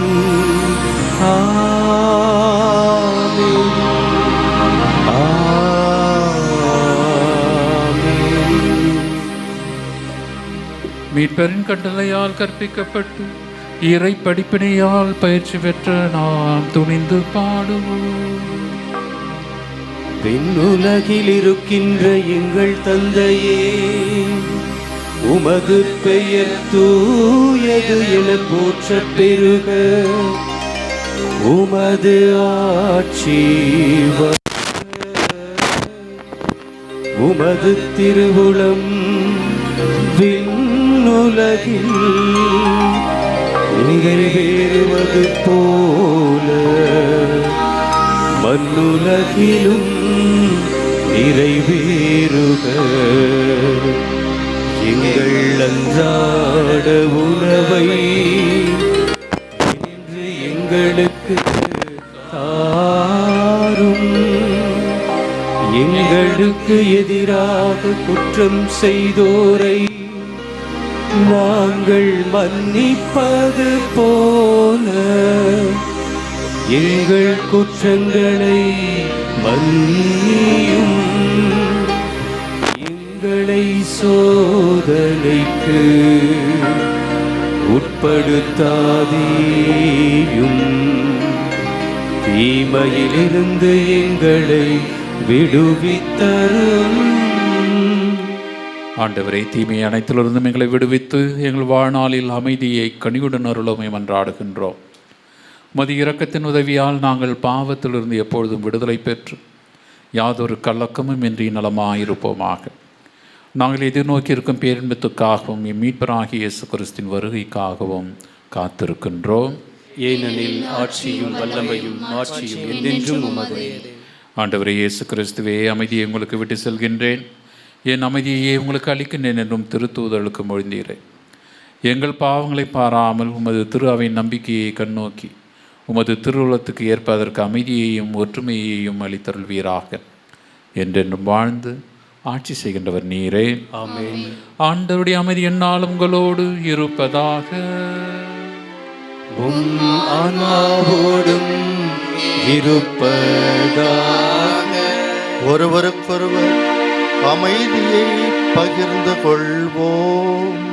மீட்பரின் கட்டளையால் கற்பிக்கப்பட்டு இறை படிப்பினையால் பயிற்சி பெற்ற நாம் துணிந்து பாடுவோம். விண்ணுலகில் இருக்கின்ற எங்கள் தந்தையே, உமது பெயர் தூயது என போற்றப் பெறுக. உமது ஆட்சி வருக. உமது திருவுளம் விண்ணுலகில் நிறைவேறுவது போல மண்ணுலகிலும் நிறைவேறுக. எங்கள் அன்றாட உணவை இன்று எங்களுக்கு தாரும். எங்களுக்கு எதிராக குற்றம் செய்தோரை நாங்கள் மன்னிப்பது போல எங்கள் குற்றங்களை மன்னியும். எங்களை சோதனைக்கு உட்படுத்தாதேயும், தீமையிலிருந்து எங்களை விடுவித்தரும். ஆண்டவரே, தீமை அனைத்திலிருந்தும் எங்களை விடுவித்து எங்கள் வாழ்நாளில் அமைதியை கனிவுடன் அருளுமை மன்றாடுகின்றோம். உமது இரக்கத்தின் உதவியால் நாங்கள் பாவத்திலிருந்து எப்பொழுதும் விடுதலை பெற்று யாதொரு கலக்கமும் இன்றி நலமாயிருப்போமாக. நாங்கள் எதிர்நோக்கியிருக்கும் பேரின்பத்துக்காகவும் மீட்பராகிய இயேசு கிறிஸ்தின் வருகைக்காகவும் காத்திருக்கின்றோம். ஏனெனில் ஆட்சியும் வல்லமையும் ஆட்சியும் என்றென்றும் உமதே. ஆண்டவரே இயேசு கிறிஸ்துவே, அமைதியை உங்களுக்கு விட்டு செல்கின்றேன், என் அமைதியை உங்களுக்கு அளிக்கின்றேன் என்றும் திருத்தூதர்களுக்கு மொழிந்தீரே. எங்கள் பாவங்களை பாராமல் உமது திரு அவை நம்பிக்கையை கண்ணோக்கி உமது திருவுளத்துக்கு ஏற்ப அதற்கு அமைதியையும் ஒற்றுமையையும் அளித்தருள்வீராக. என்றென்றும் வாழ்ந்து ஆட்சி செய்கின்றவர் நீரே. ஆமென். ஆண்டவருடைய அமைதி எந்நாளும் உங்களோடு இருப்பதாக. உம் ஆன்மாவோடும் இருப்பதாக. ஒருவருக்கொருவர் அமைதியை பகிர்ந்து கொள்வோம்.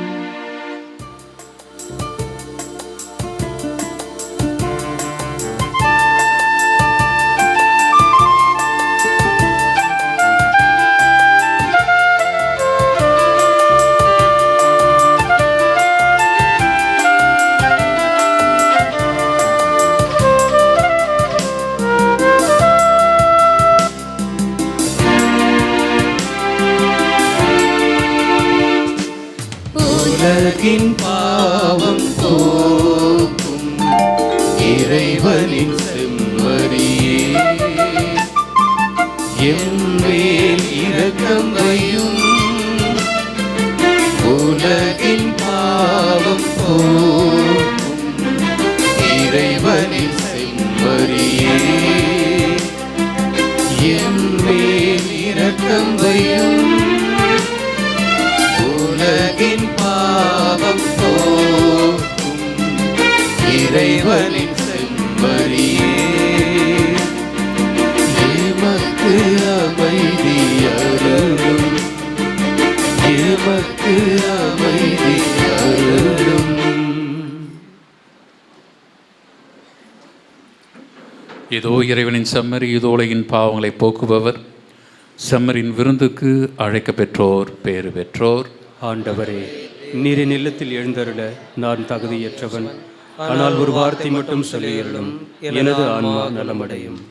உலகின் பாவம் போக்கும் இறைவனின் செம்மறியே, எம்மேல் இரக்கம் வையும். உலகின் பாவம் போக்கும் இறைவனின் செம்மறியே, எம்மேல் இரக்கம் வையும். உலகின் பாவம் போக்கும் இறைவனின் செம்மறியே, எமக்கு அமைதி அருளும், எமக்கு அமைதி அருளும். இதோ இறைவனின் செம்மறி, இதோ உலகின் பாவங்களை போக்குபவர். செம்மறின் விருந்துக்கு அழைக்க பெற்றோர் பேறு பெற்றோர். ஆண்டவரே, நீரின் இல்லத்தில் எழுந்தருள நான் தகுதியற்றவன், ஆனால் ஒரு வார்த்தை மட்டும் சொல்லியருளும், எனது ஆன்மா நலமடையும்.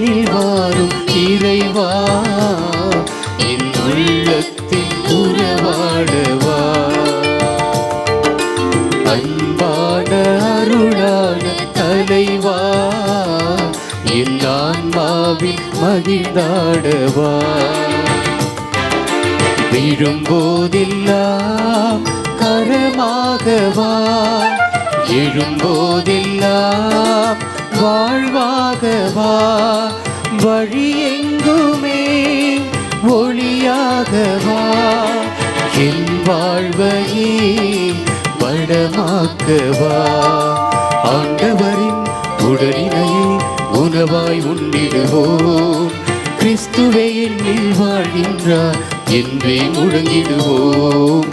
என்னில் வாரும் இறைவா என் உள்ளத்தில் உறவாடவா அன்பான அருளான தலைவா என் ஆன்மாவில் மகிழ்ந்தாடவா விழும்போதெல்லாம் கரமாகவா எழும்போதெல்லாம் வாழ்வாகவா வழியெங்குமே ஒளியாகவா என் வாழ்வையே வளமாக்கவா ஆண்டவரின் உடலினையே உணவாய் உண்டிடுவோம் கிறிஸ்துவே என்னில் வாழ்கின்றார் என்றே முழங்கிடுவோம்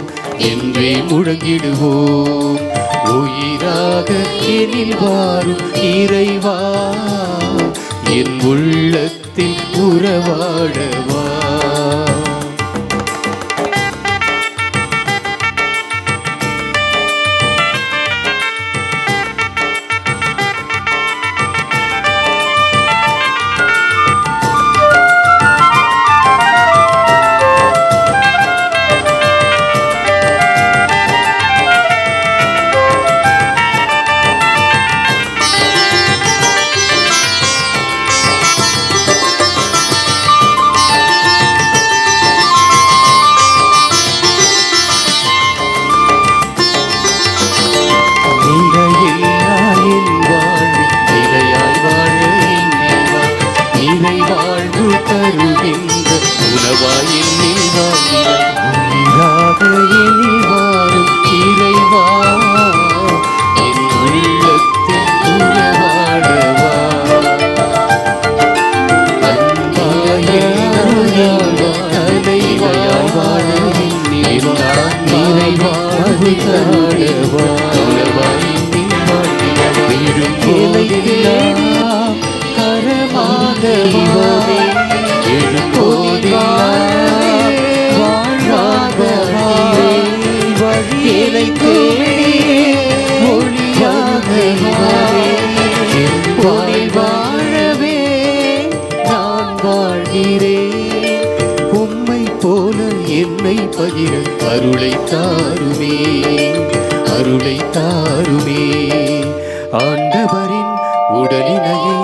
என்றே முழங்கிடுவோம் உயிராக எனில் வாரும் இறைவா என் உள்ளத்தில் உறவாடவா வாழவே நான் வாழ்கிறேன் உம்மை போல என்னை பகிர அருளை தாருமே அருளை தாருமே ஆண்டவரின் உடலினையே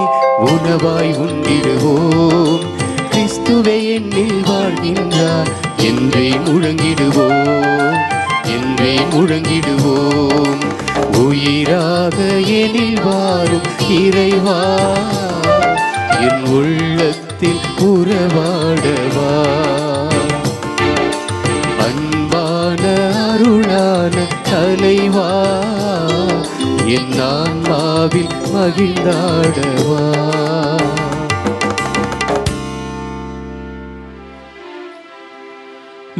உணவாய் உண்டிடுவோம் கிறிஸ்துவே என்னில் வாழ்கின்றார் என்றே முழங்கிடுவோம் என்றே முழங்கிடுவோம் உயிராக எனில் வாரும் இறைவா என் உள்ளத்தில் உறவாடவா அன்பான அருளான தலைவா என் ஆன்மாவில் மகிழ்ந்தாடவா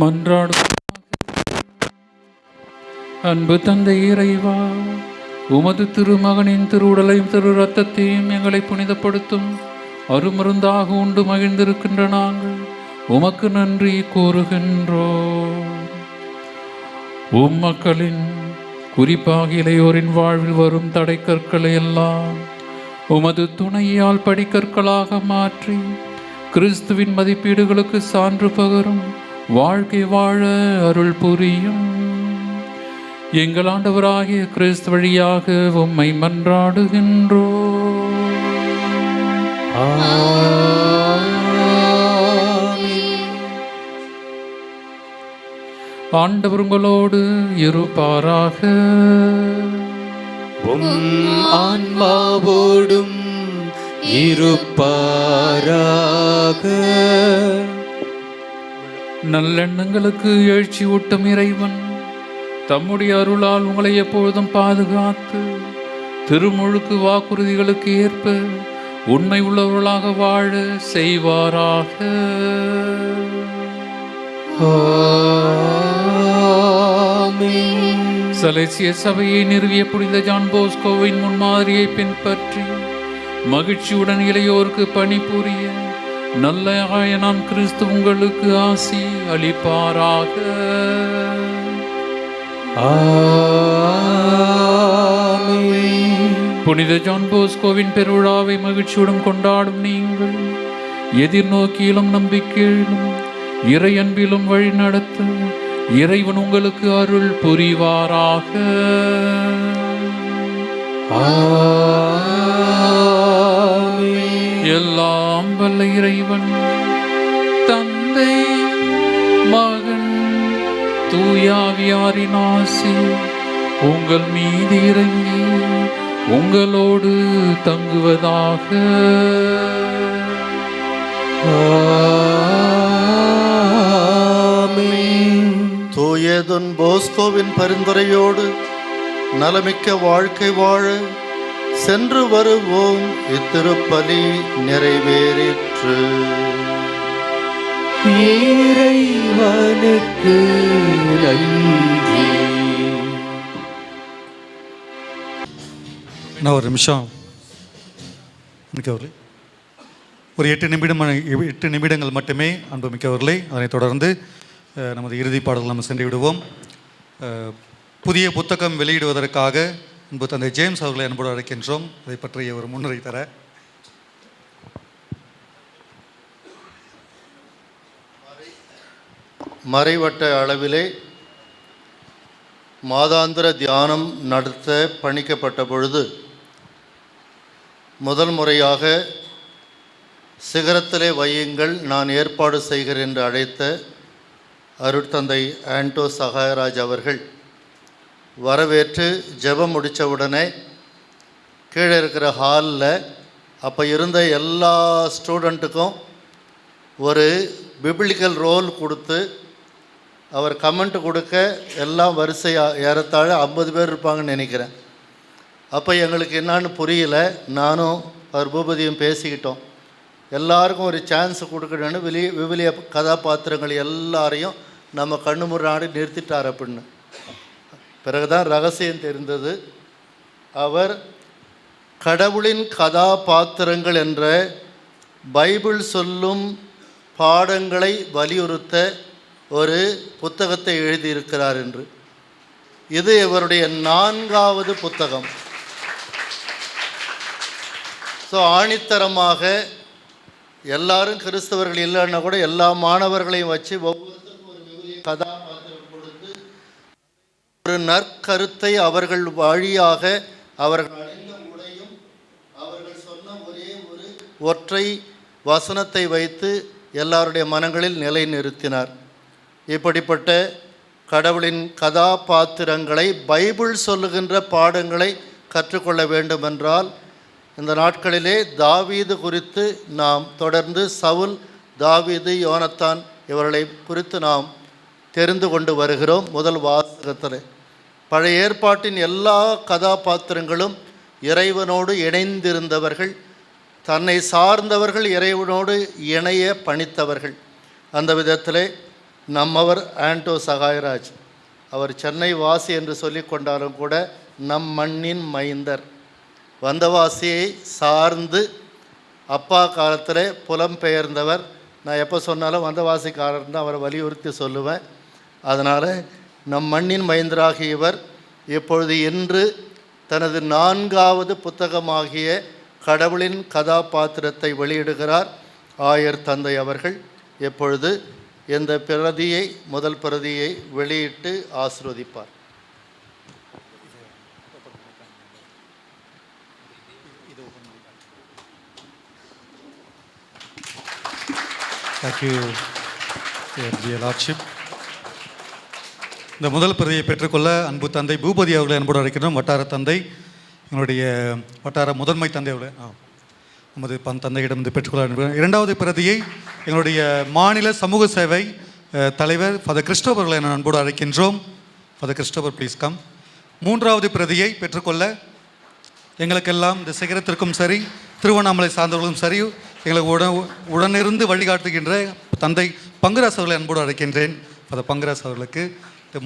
மன்றாடும் அன்பு தந்தை இறைவா உமது திருமகனின் திருவுடலையும் திரு இரத்தத்தையும் எங்களை புனிதப்படுத்தும் அருமருந்தாக உண்டு மகிழ்ந்திருக்கின்ற நாங்கள் உமக்கு நன்றி கூறுகின்றோம். உம்மக்களின் குறிப்பாக இளையோரின் வாழ்வில் வரும் தடை கற்களை எல்லாம் உமது துணையால் படிக்கற்களாக மாற்றி கிறிஸ்துவின் மதிப்பீடுகளுக்கு சான்று பகரும் வாழ்க்கை வாழ அருள் புரியும். எங்கள் ஆண்டவராகிய கிறிஸ்து வழியாக உம்மை மன்றாடுகின்றோம். ஆண்டவர் உங்களோடு இருப்பாராக. ஆன்மாவோடும் இருப்பாராக. நல்லெண்ணங்களுக்கு எழுச்சி ஊட்டும் இறைவன் தம்முடைய அருளால் உங்களை எப்பொழுதும் பாதுகாத்து திருமுழுக்கு வாக்குறுதிகளுக்கு ஏற்ப உண்மை உள்ளவர்களாக வாழ செய்வாராக. சலேசிய சபையை நிறுவிய புனித ஜான் போஸ்கோவின் முன்மாதிரியை பின்பற்றி மகிழ்ச்சியுடன் இளையோருக்கு பணிபுரிய நல்ல ஆயனாம் கிறிஸ்து உங்களுக்கு ஆசி அளிப்பாராக. புனித ஜான் போஸ்கோவின் பெருவிழாவை மகிழ்ச்சியுடன் கொண்டாடும் நீங்கள் எதிர்நோக்கியிலும் நம்பிக்கையிலும் இறை அன்பிலும் வழி நடத்த இறைவன் உங்களுக்கு அருள் புரிவாராக. எல்லாம் வல்ல இறைவன் தந்தை மகன் தூயாவியாரின் ஆசி உங்கள் மீது இறங்கி உங்களோடு தங்குவதாக. தூய தொன் போஸ்கோவின் பரிந்துரையோடு நலமிக்க வாழ்க்கை வாழ சென்று வருவோம். இத்திருப்பலி நிறைவேறிற்று. இறைவனுக்கு நன்றி. நான் ஒரு நிமிஷம் மிக்கவர்களே, ஒரு 8 நிமிடங்கள் மட்டுமே அன்பு மிக்கவர்களே. அதனைத் தொடர்ந்து நமது இறுதி பாடல்கள் நம்ம சென்று விடுவோம். புதிய புத்தகம் வெளியிடுவதற்காக அன்பு தந்தை ஜேம்ஸ் அவர்களை அன்போடு அழைக்கின்றோம். அதை பற்றிய ஒரு முன்னுரை தர. மறைவட்ட அளவிலே மாதாந்திர தியானம் நடத்த பணிக்கப்பட்ட பொழுது முதல் முறையாக சிகரத்திலே வையுங்கள் நான் ஏற்பாடு செய்கிறேன் என்று அழைத்த அருட்தந்தை ஆண்டோ சகாயராஜ் அவர்கள் வரவேற்று ஜெபம் முடித்தவுடனே கீழே இருக்கிற ஹாலில் அப்போ இருந்த எல்லா ஸ்டூடெண்ட்டுக்கும் ஒரு பிப்ளிக்கல் ரோல் கொடுத்து அவர் கமெண்ட் கொடுக்க எல்லாம் வரிசையாக ஏறத்தாழ 50 பேர் இருப்பாங்கன்னு நினைக்கிறேன். அப்போ எங்களுக்கு என்னான்னு புரியல. நானும் அவர் பூபதியும் பேசிக்கிட்டோம். எல்லாருக்கும் ஒரு சான்ஸ் கொடுக்கணுன்னு விவிலிய கதாபாத்திரங்கள் எல்லாரையும் நம்ம கண்ணு முன்னாடி நிறுத்திட்டார் அப்படின்னு. பிறகுதான் ரகசியம் தெரிந்தது. அவர் கடவுளின் கதாபாத்திரங்கள் என்ற பைபிள் சொல்லும் பாடங்களை வலியுறுத்த ஒரு புத்தகத்தை எழுதியிருக்கிறார் என்று. இது இவருடைய 4வது புத்தகம். ஸோ ஆணித்தரமாக எல்லாரும் கிறிஸ்தவர்கள் இல்லைன்னா கூட எல்லா மாணவர்களையும் வச்சு ஒவ்வொருத்தருக்கும் ஒரு கதாபாத்திரம் கொடுத்து ஒரு நற்கருத்தை அவர்கள் வழியாக அவர்கள் அணிந்த உடையும் அவர்கள் சொன்ன ஒரே ஒரு ஒற்றை வசனத்தை வைத்து எல்லாருடைய மனங்களில் நிலைநிறுத்தினார். இப்படிப்பட்ட கடவுளின் கதாபாத்திரங்களை பைபிள் சொல்லுகின்ற பாடங்களை கற்றுக்கொள்ள வேண்டுமென்றால் இந்த நாட்களிலே தாவீது குறித்து நாம் தொடர்ந்து சவுல், தாவீது, யோனத்தான் இவர்களை குறித்து நாம் தெரிந்து கொண்டு வருகிறோம். முதல் வாசகத்தில் பழைய ஏற்பாட்டின் எல்லா கதாபாத்திரங்களும் இறைவனோடு இணைந்திருந்தவர்கள், தன்னை சார்ந்தவர்கள், இறைவனோடு இணைய பணித்தவர்கள். அந்த விதத்திலே நம்மவர் ஆண்டோ சகாயராஜ் அவர் சென்னை வாசி என்று சொல்லி கொண்டாலும் கூட நம் மண்ணின் மைந்தர். வந்தவாசியை சார்ந்து அப்பா காலத்தில் புலம்பெயர்ந்தவர். நான் எப்போ சொன்னாலும் வந்தவாசிக்காரர் தான் அவரை வலியுறுத்தி சொல்லுவேன். அதனால் நம் மண்ணின் மைந்தராகிய இவர் இப்பொழுது இன்று தனது 4வது புத்தகமாகிய கடவுளின் கதாபாத்திரத்தை வெளியிடுகிறார். ஆயர் தந்தை அவர்கள் எப்பொழுது இந்த பிரதியை முதல் பிரதியை வெளியிட்டு ஆசீர்வதிப்பார். Thank you, dear Lordship. இந்த முதல் பிரதியை பெற்றுக்கொள்ள அன்பு தந்தை பூபதி அவர்களை அன்போடு அழைக்கிறோம். வட்டார தந்தை, எங்களுடைய வட்டார முதன்மை தந்தை அவர்களை நமது தந்தையிடம் பெற்றுக்கொள்ள அனுப்புகிறோம். 2வது பிரதியை எங்களுடைய மாநில சமூக சேவை தலைவர் ஃபாதர் கிறிஸ்டோபர் அவர்களை நான் அன்போடு அழைக்கின்றோம். Father Christopher please come. 3வது பிரதியை பெற்றுக்கொள்ள எங்களுக்கெல்லாம் இந்த சிகரத்திற்கும் சரி திருவண்ணாமலை சார்ந்தவர்களும் சரி எங்களுக்கு உடனிருந்து வழிகாட்டுகின்ற தந்தை பங்குராஸ் அவர்களை அன்போடு அழைக்கின்றேன். ஃபாதர் பங்குராஸ் அவர்களுக்கு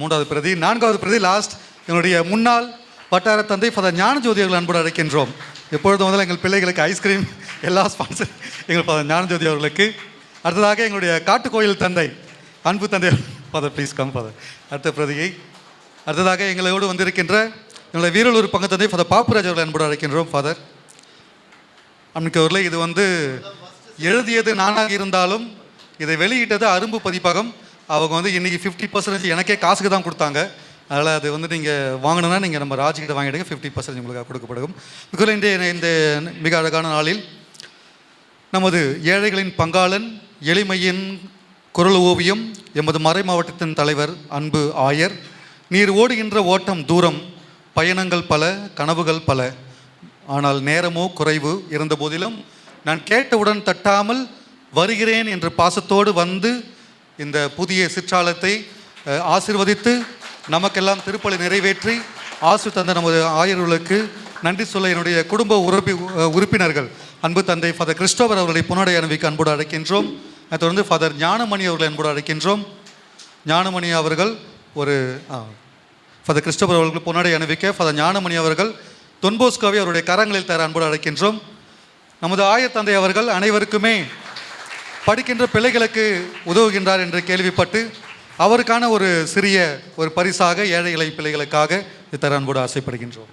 3வது பிரதி. 4வது பிரதி லாஸ்ட் எங்களுடைய முன்னாள் வட்டார தந்தை ஃபாதர் ஞானஜோதி அவர்களை அன்போடு அழைக்கின்றோம். எப்பொழுது முதல்ல எங்கள் பிள்ளைகளுக்கு ஐஸ்கிரீம் எல்லா ஸ்பான்சர் எங்கள் ஃபாதர் ஞானஜோதி அவர்களுக்கு. அடுத்ததாக எங்களுடைய காட்டுக்கோயில் தந்தை அன்பு தந்தை ஃபாதர் ப்ளீஸ் கம் ஃபாதர். அடுத்த பிரதியை அடுத்ததாக எங்களோடு வந்திருக்கின்ற எங்களுடைய வீரலூர் பங்கு தந்தை ஃபாதர் பாப்புராஜ் அவர்களை அன்போடு அழைக்கின்றோம். ஃபாதர் அன்னைக்கு அவர்களே இது எழுதியது நானாக இருந்தாலும் இதை வெளியிட்டது அரும்பு பதிப்பகம். அவங்க வந்து இன்றைக்கி 50% எனக்கே காசுக்கு தான் கொடுத்தாங்க. அதனால் அது வந்து நீங்கள் வாங்கணுன்னா நீங்கள் நம்ம ராஜ்கிட்ட வாங்கிடுங்க, 50% உங்களுக்கு கொடுக்கப்படும். இந்த மிக அழகான நாளில் நமது ஏழைகளின் பங்காளன், எளிமையின் குரல் ஓவியம், எமது மறை மாவட்டத்தின் தலைவர் அன்பு ஆயர். நீர் ஓடுகின்ற ஓட்டம் தூரம், பயணங்கள் பல, கனவுகள் பல, ஆனால் நேரமோ குறைவு இருந்த போதிலும் நான் கேட்டவுடன் தட்டாமல் வருகிறேன் என்று பாசத்தோடு வந்து இந்த புதிய சிற்றாலத்தை ஆசீர்வதித்து நமக்கெல்லாம் திருப்பலி நிறைவேற்றி ஆசு தந்த நமது ஆயர்களுக்கு நன்றி சொல்ல என்னுடைய குடும்ப உறுப்பினர்கள் அன்பு தந்தை ஃபாதர் கிறிஸ்டோபர் அவர்களை புனடை அணிவிக்க அன்போடு அழைக்கின்றோம். அதை தொடர்ந்து ஃபாதர் ஞானமணி அவர்களை அன்போடு அழைக்கின்றோம். ஞானமணி அவர்கள் ஃபாதர் கிறிஸ்டோபர் அவர்களுக்கு புனடை அணிவிக்க ஃபாதர் ஞானமணி அவர்கள் தொன்போஸ்கோவை அவருடைய கரங்களில் தர அன்போடு அழைக்கின்றோம். நமது ஆயர் தந்தை அவர்கள் அனைவருக்குமே படிக்கின்ற பிள்ளைகளுக்கு உதவுகின்றார் என்று கேள்விப்பட்டு அவருக்கான ஒரு சிறிய ஒரு பரிசாக ஏழை இலை பிள்ளைகளுக்காக இது தர அன்போடு ஆசைப்படுகின்றோம்.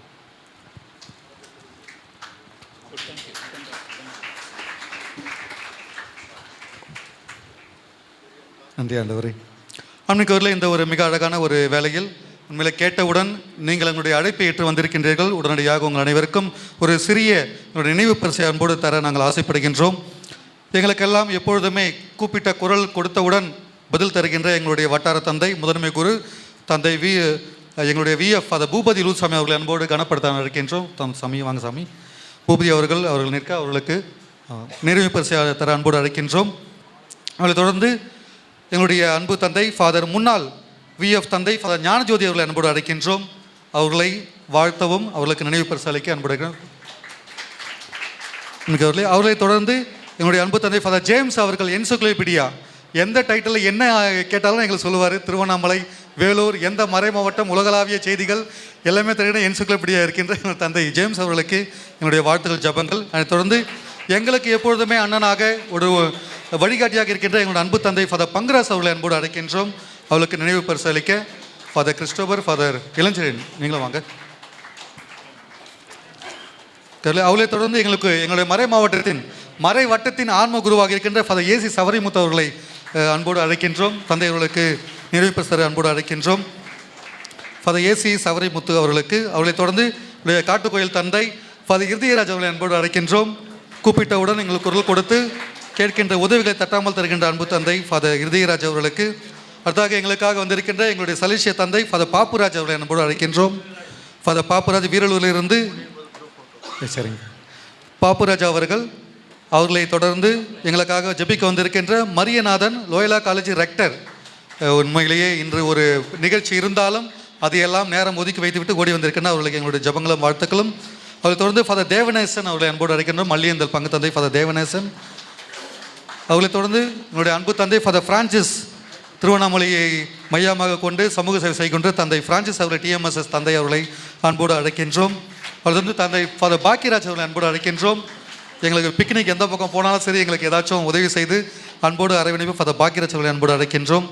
நன்றி ஆண்டவரே. அன்னைக்கு இந்த ஒரு மிக அழகான ஒரு வேளையில் உண்மையில கேட்டவுடன் நீங்கள் எங்களுடைய அழைப்பை ஏற்று வந்திருக்கின்றீர்கள். உடனடியாக உங்கள் அனைவருக்கும் ஒரு சிறிய நினைவு பரிசை அன்போடு தர நாங்கள் ஆசைப்படுகின்றோம். எங்களுக்கெல்லாம் எப்பொழுதுமே கூப்பிட்ட குரல் கொடுத்தவுடன் பதில் தருகின்ற எங்களுடைய வட்டார தந்தை முதன்மை குரு தந்தை எங்களுடைய VF ஃபாதர் பூபதி லூசாமி அவர்களை அன்போடு கனப்படுத்த இருக்கின்றோம். சாமி வாங்க சாமி. பூபதி அவர்கள் நிற்க அவர்களுக்கு நிறைவு பரிசை தர அன்போடு அழைக்கின்றோம். அவர்களை தொடர்ந்து எங்களுடைய அன்பு தந்தை ஃபாதர் முன்னாள் VF தந்தை ஃபாதர் ஞானஜோதி அவர்களை அன்போடு அழைக்கின்றோம். அவர்களை வாழ்த்தவும் அவர்களுக்கு நினைவு பரிசு அளிக்க அன்புடைய அவர்களை தொடர்ந்து எங்களுடைய அன்பு தந்தை ஃபாதர் ஜேம்ஸ் அவர்கள் என்சைக்ளோபீடியா, எந்த டைட்டில் என்ன கேட்டாலும் எங்களுக்கு சொல்லுவார். திருவண்ணாமலை, வேலூர், எந்த மறை மாவட்டம், உலகளாவிய செய்திகள் எல்லாமே தெரிகிற என்சைக்ளோபீடியா இருக்கின்ற எங்கள் தந்தை ஜேம்ஸ் அவர்களுக்கு என்னுடைய வாழ்த்துக்கள் ஜபங்கள். அதை தொடர்ந்து எங்களுக்கு எப்பொழுதுமே அண்ணனாக ஒரு வழிகாட்டியாக இருக்கின்ற எங்களுடைய அன்பு தந்தை ஃபாதர் பங்கராஸ் அவர்களை அன்போடு அழைக்கின்றோம். அவளுக்கு நினைவு பரிசு அளிக்க ஃபாதர் கிறிஸ்டோபர், ஃபாதர் இளஞ்செழியன் நீங்களும் வாங்க. அவளை தொடர்ந்து எங்களுடைய மறை மாவட்டத்தின் மறை வட்டத்தின் ஆன்ம குருவாக இருக்கின்ற ஃபாதர் ஏசி சவரிமுத்து அவர்களை அன்போடு அழைக்கின்றோம். தந்தை அவர்களுக்கு நிறைவு பரிசு அன்போடு அழைக்கின்றோம். ஃபாதர் ஏசி சவரிமுத்து அவர்களுக்கு. அவளை தொடர்ந்து காட்டுக்கோயில் தந்தை ஃபாதர் இருதயராஜ் அவர்களை அன்போடு அழைக்கின்றோம். கூப்பிட்டவுடன் எங்களுக்கு குரல் கொடுத்து கேட்கின்ற உதவிகளை தட்டாமல் தருகின்ற அன்பு தந்தை ஃபாதர் இருதயராஜ் அவர்களுக்கு. அடுத்தாக எங்களுக்காக வந்திருக்கின்ற எங்களுடைய சலிஷிய தந்தை ஃபாதர் பாப்புராஜ் அவர்களை அன்போடு அழைக்கின்றோம். ஃபாதர் பாப்புராஜ் வீரலூரிலிருந்து சரிங்க பாப்புராஜா அவர்களை தொடர்ந்து எங்களுக்காக ஜெபிக்க வந்திருக்கின்ற மரியநாதன் லோயலா காலேஜ் ரெக்டர். உண்மையிலேயே இன்று ஒரு நிகழ்ச்சி இருந்தாலும் அதையெல்லாம் நேரம் ஒதுக்கி வைத்துவிட்டு ஓடி வந்திருக்கின்ற அவர்களுக்கு எங்களுடைய ஜபங்களும் வாழ்த்துக்களும். அவரை தொடர்ந்து ஃபாதர் தேவநேசன் அவர்களை அன்போடு அழைக்கின்றோம். மல்லியந்தல் பங்கு தந்தை ஃபாதர் தேவநேசன். அவர்களை தொடர்ந்து எங்களுடைய அன்பு தந்தை ஃபாதர் பிரான்சிஸ், திருவண்ணாமலையை மையமாக கொண்டு சமூக சேவை செய்கின்ற தந்தை பிரான்சிஸ் அவர்களை TMSS தந்தை அவர்களை அன்போடு அழைக்கின்றோம். அவர் வந்து தந்தை ஃபாதர் பாக்கியராஜ் அவர்களை அன்போடு அழைக்கின்றோம். எங்களுக்கு பிக்னிக் எந்த பக்கம் போனாலும் சரி எங்களுக்கு ஏதாச்சும் உதவி செய்து அன்போடு அரவணைப்பு ஃபாதர் பாக்கியராஜ் அவர்களை அன்போடு அழைக்கின்றோம்.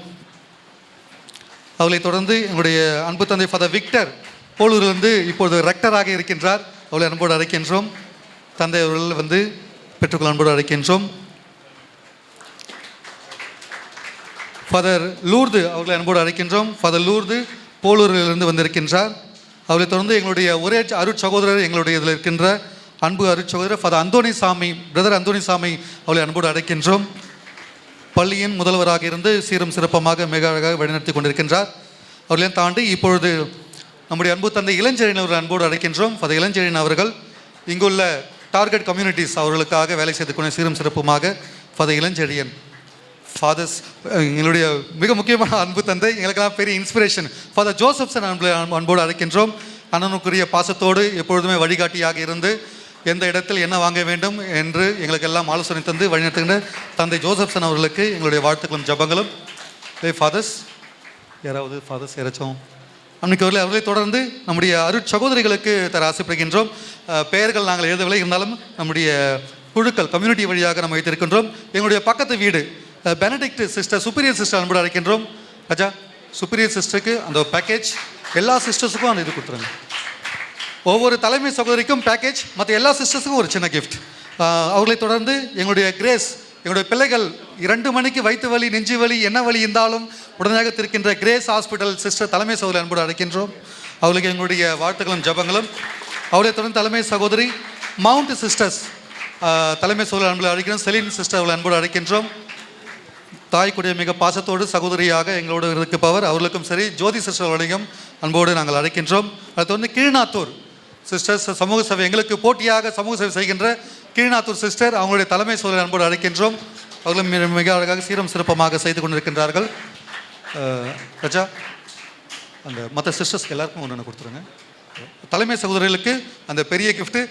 அவர்களை தொடர்ந்து எங்களுடைய அன்பு தந்தை ஃபாதர் விக்டர் போலூரிலிருந்து இப்பொழுது ரெக்டராக இருக்கின்றார். அவர்களை அன்போடு அழைக்கின்றோம். தந்தை அவர்கள் வந்து பெற்றுக்கொள்ள அன்போடு அழைக்கின்றோம். ஃபாதர் லூர்து அவர்களை அன்போடு அழைக்கின்றோம். ஃபாதர் லூர்து போலூரிலிருந்து வந்திருக்கின்றார். அவர்களை தொடர்ந்து எங்களுடைய ஒரே அருட்சகோதரர், எங்களுடைய இதில் இருக்கின்ற அன்பு அருட்சகோதரர் ஃபாதர் அந்தோணிசாமி, பிரதர் அந்தோணிசாமி அவர்களை அன்போடு அழைக்கின்றோம். பள்ளியின் முதல்வராக இருந்து சீரும் சிறப்பமாக மிக அழகாக வழிநடத்தி கொண்டிருக்கின்றார். அவர்களையும் தாண்டி இப்பொழுது நம்முடைய அன்பு தந்தை இளஞ்செழியன் அவர்கள் அன்போடு அழைக்கின்றோம். ஃபாதர் இளஞ்செழியன் அவர்கள் இங்குள்ள டார்கெட் கம்யூனிட்டிஸ் அவர்களுக்காக வேலை செய்து கொண்டு சீரும் சிறப்புமாக ஃபாதர் இளஞ்செழியன். ஃபாதர்ஸ் எங்களுடைய மிக முக்கியமான அன்பு தந்தை, எங்களுக்கெல்லாம் பெரிய இன்ஸ்பிரேஷன் ஃபாதர் ஜோசப்சன் அன்போடு அழைக்கின்றோம். அண்ணனுக்குரிய பாசத்தோடு எப்பொழுதுமே வழிகாட்டியாக இருந்து எந்த இடத்தில் என்ன வாங்க வேண்டும் என்று எங்களுக்கெல்லாம் ஆலோசனை தந்து வழிநடத்துகின்ற தந்தை ஜோசப்சன் அவர்களுக்கு எங்களுடைய வாழ்த்துக்களும் ஜபங்களும். ஃபாதர்ஸ் யாராவது ஃபாதர்ஸ் யாராச்சும் அன்றைக்கு அவர்களை தொடர்ந்து நம்முடைய அருட்சகோதரிகளுக்கு தர ஆசைப்படுகின்றோம். பெயர்கள் நாங்கள் எழுதவில்லை, இருந்தாலும் நம்முடைய குழுக்கள் கம்யூனிட்டி வழியாக நம்ம வைத்திருக்கின்றோம். எங்களுடைய பக்கத்து வீடு பெனடிக்ட் சிஸ்டர், சுப்பீரியர் சிஸ்டர் அன்போடு அழைக்கின்றோம். ராஜா சுப்பீரியர் சிஸ்டருக்கு அந்த பேக்கேஜ் எல்லா சிஸ்டர்ஸுக்கும் அந்த இது கொடுத்துருங்க. ஒவ்வொரு தலைமை சகோதரிக்கும் பேக்கேஜ், மற்ற எல்லா சிஸ்டர்ஸுக்கும் ஒரு சின்ன கிஃப்ட். அவர்களை தொடர்ந்து எங்களுடைய கிரேஸ், எங்களுடைய பிள்ளைகள் 2 மணிக்கு வயிற்று வலி, நெஞ்சு வலி, என்ன வலி இருந்தாலும் உடனடியாக இருக்கின்ற கிரேஸ் ஹாஸ்பிட்டல் சிஸ்டர் தலைமை சகோதரி அன்போடு அழைக்கின்றோம். அவர்களுக்கு எங்களுடைய வாழ்த்துக்களும் ஜபங்களும். அவர்களை தொடர்ந்து தலைமை சகோதரி மவுண்ட் சிஸ்டர்ஸ் தலைமை சகோதரி அன்போடு அழைக்கிறோம். செலின் சிஸ்டர் அவர்களை அன்போடு அழைக்கின்றோம். தாய்க்குடைய மிக பாசத்தோடு சகோதரியாக எங்களோடு இருப்பவர் அவர்களுக்கும் சரி. ஜோதி சிஸ்டர் அவர்களையும் அன்போடு நாங்கள் அழைக்கின்றோம். அதை தொடர்ந்து கீழ்நாத்தூர் சிஸ்டர்ஸ் சமூக சேவை, எங்களுக்கு போட்டியாக சமூக சேவை செய்கின்ற கீழ்நாத்தூர் சிஸ்டர் அவங்களுடைய தலைமை சகோதரி அன்போடு அழைக்கின்றோம். அவர்களும் மிக அழகாக சீரம் சிறப்பமாக செய்து கொண்டிருக்கின்றார்கள். ரஜா, அந்த மற்ற சிஸ்டர்ஸ்க்கு எல்லாருக்கும் ஒன்று கொடுத்துருங்க. தலைமை சகோதரிகளுக்கு அந்த பெரிய கிஃப்ட்டு,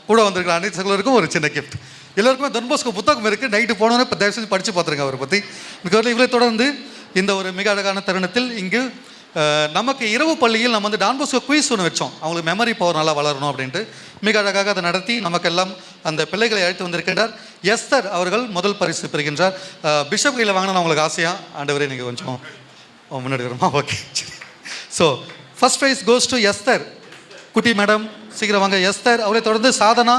கூட வந்திருக்கிற அனைத்து சகோதரருக்கும் ஒரு சின்ன கிஃப்ட். எல்லோருக்குமே தொன்போஸ்கோ புத்தகம் இருக்குது. நைட்டு போனோன்னே இப்போ தயவு செஞ்சு படித்து பார்த்துருங்க அவரை பற்றி. இவரை தொடர்ந்து இந்த ஒரு மிக அழகான தருணத்தில் இங்கு நமக்கு இரவு பள்ளியில் நம்ம வந்து டான்போஸ்கோ குயிஸ் ஒன்று வச்சோம். அவங்களுக்கு மெமரி பவர் நல்லா வளரணும் அப்படின்ட்டு மிக அழகாக அதை நடத்தி நமக்கெல்லாம் அந்த பிள்ளைகளை அழைத்து வந்திருக்கின்றார். எஸ்தர் அவர்கள் முதல் பரிசு பெறுகின்றார். பிஷப் கையில் வாங்கினா அவங்களுக்கு ஆசையாக ஆண்டவரே நீங்கள் கொஞ்சம் முன்னாடி வருமா? ஓகே, சரி. So first prize goes to Esther. குட்டி மேடம் சீக்கிரம் வாங்க. எஸ்தர். அவரை தொடர்ந்து சாதனா.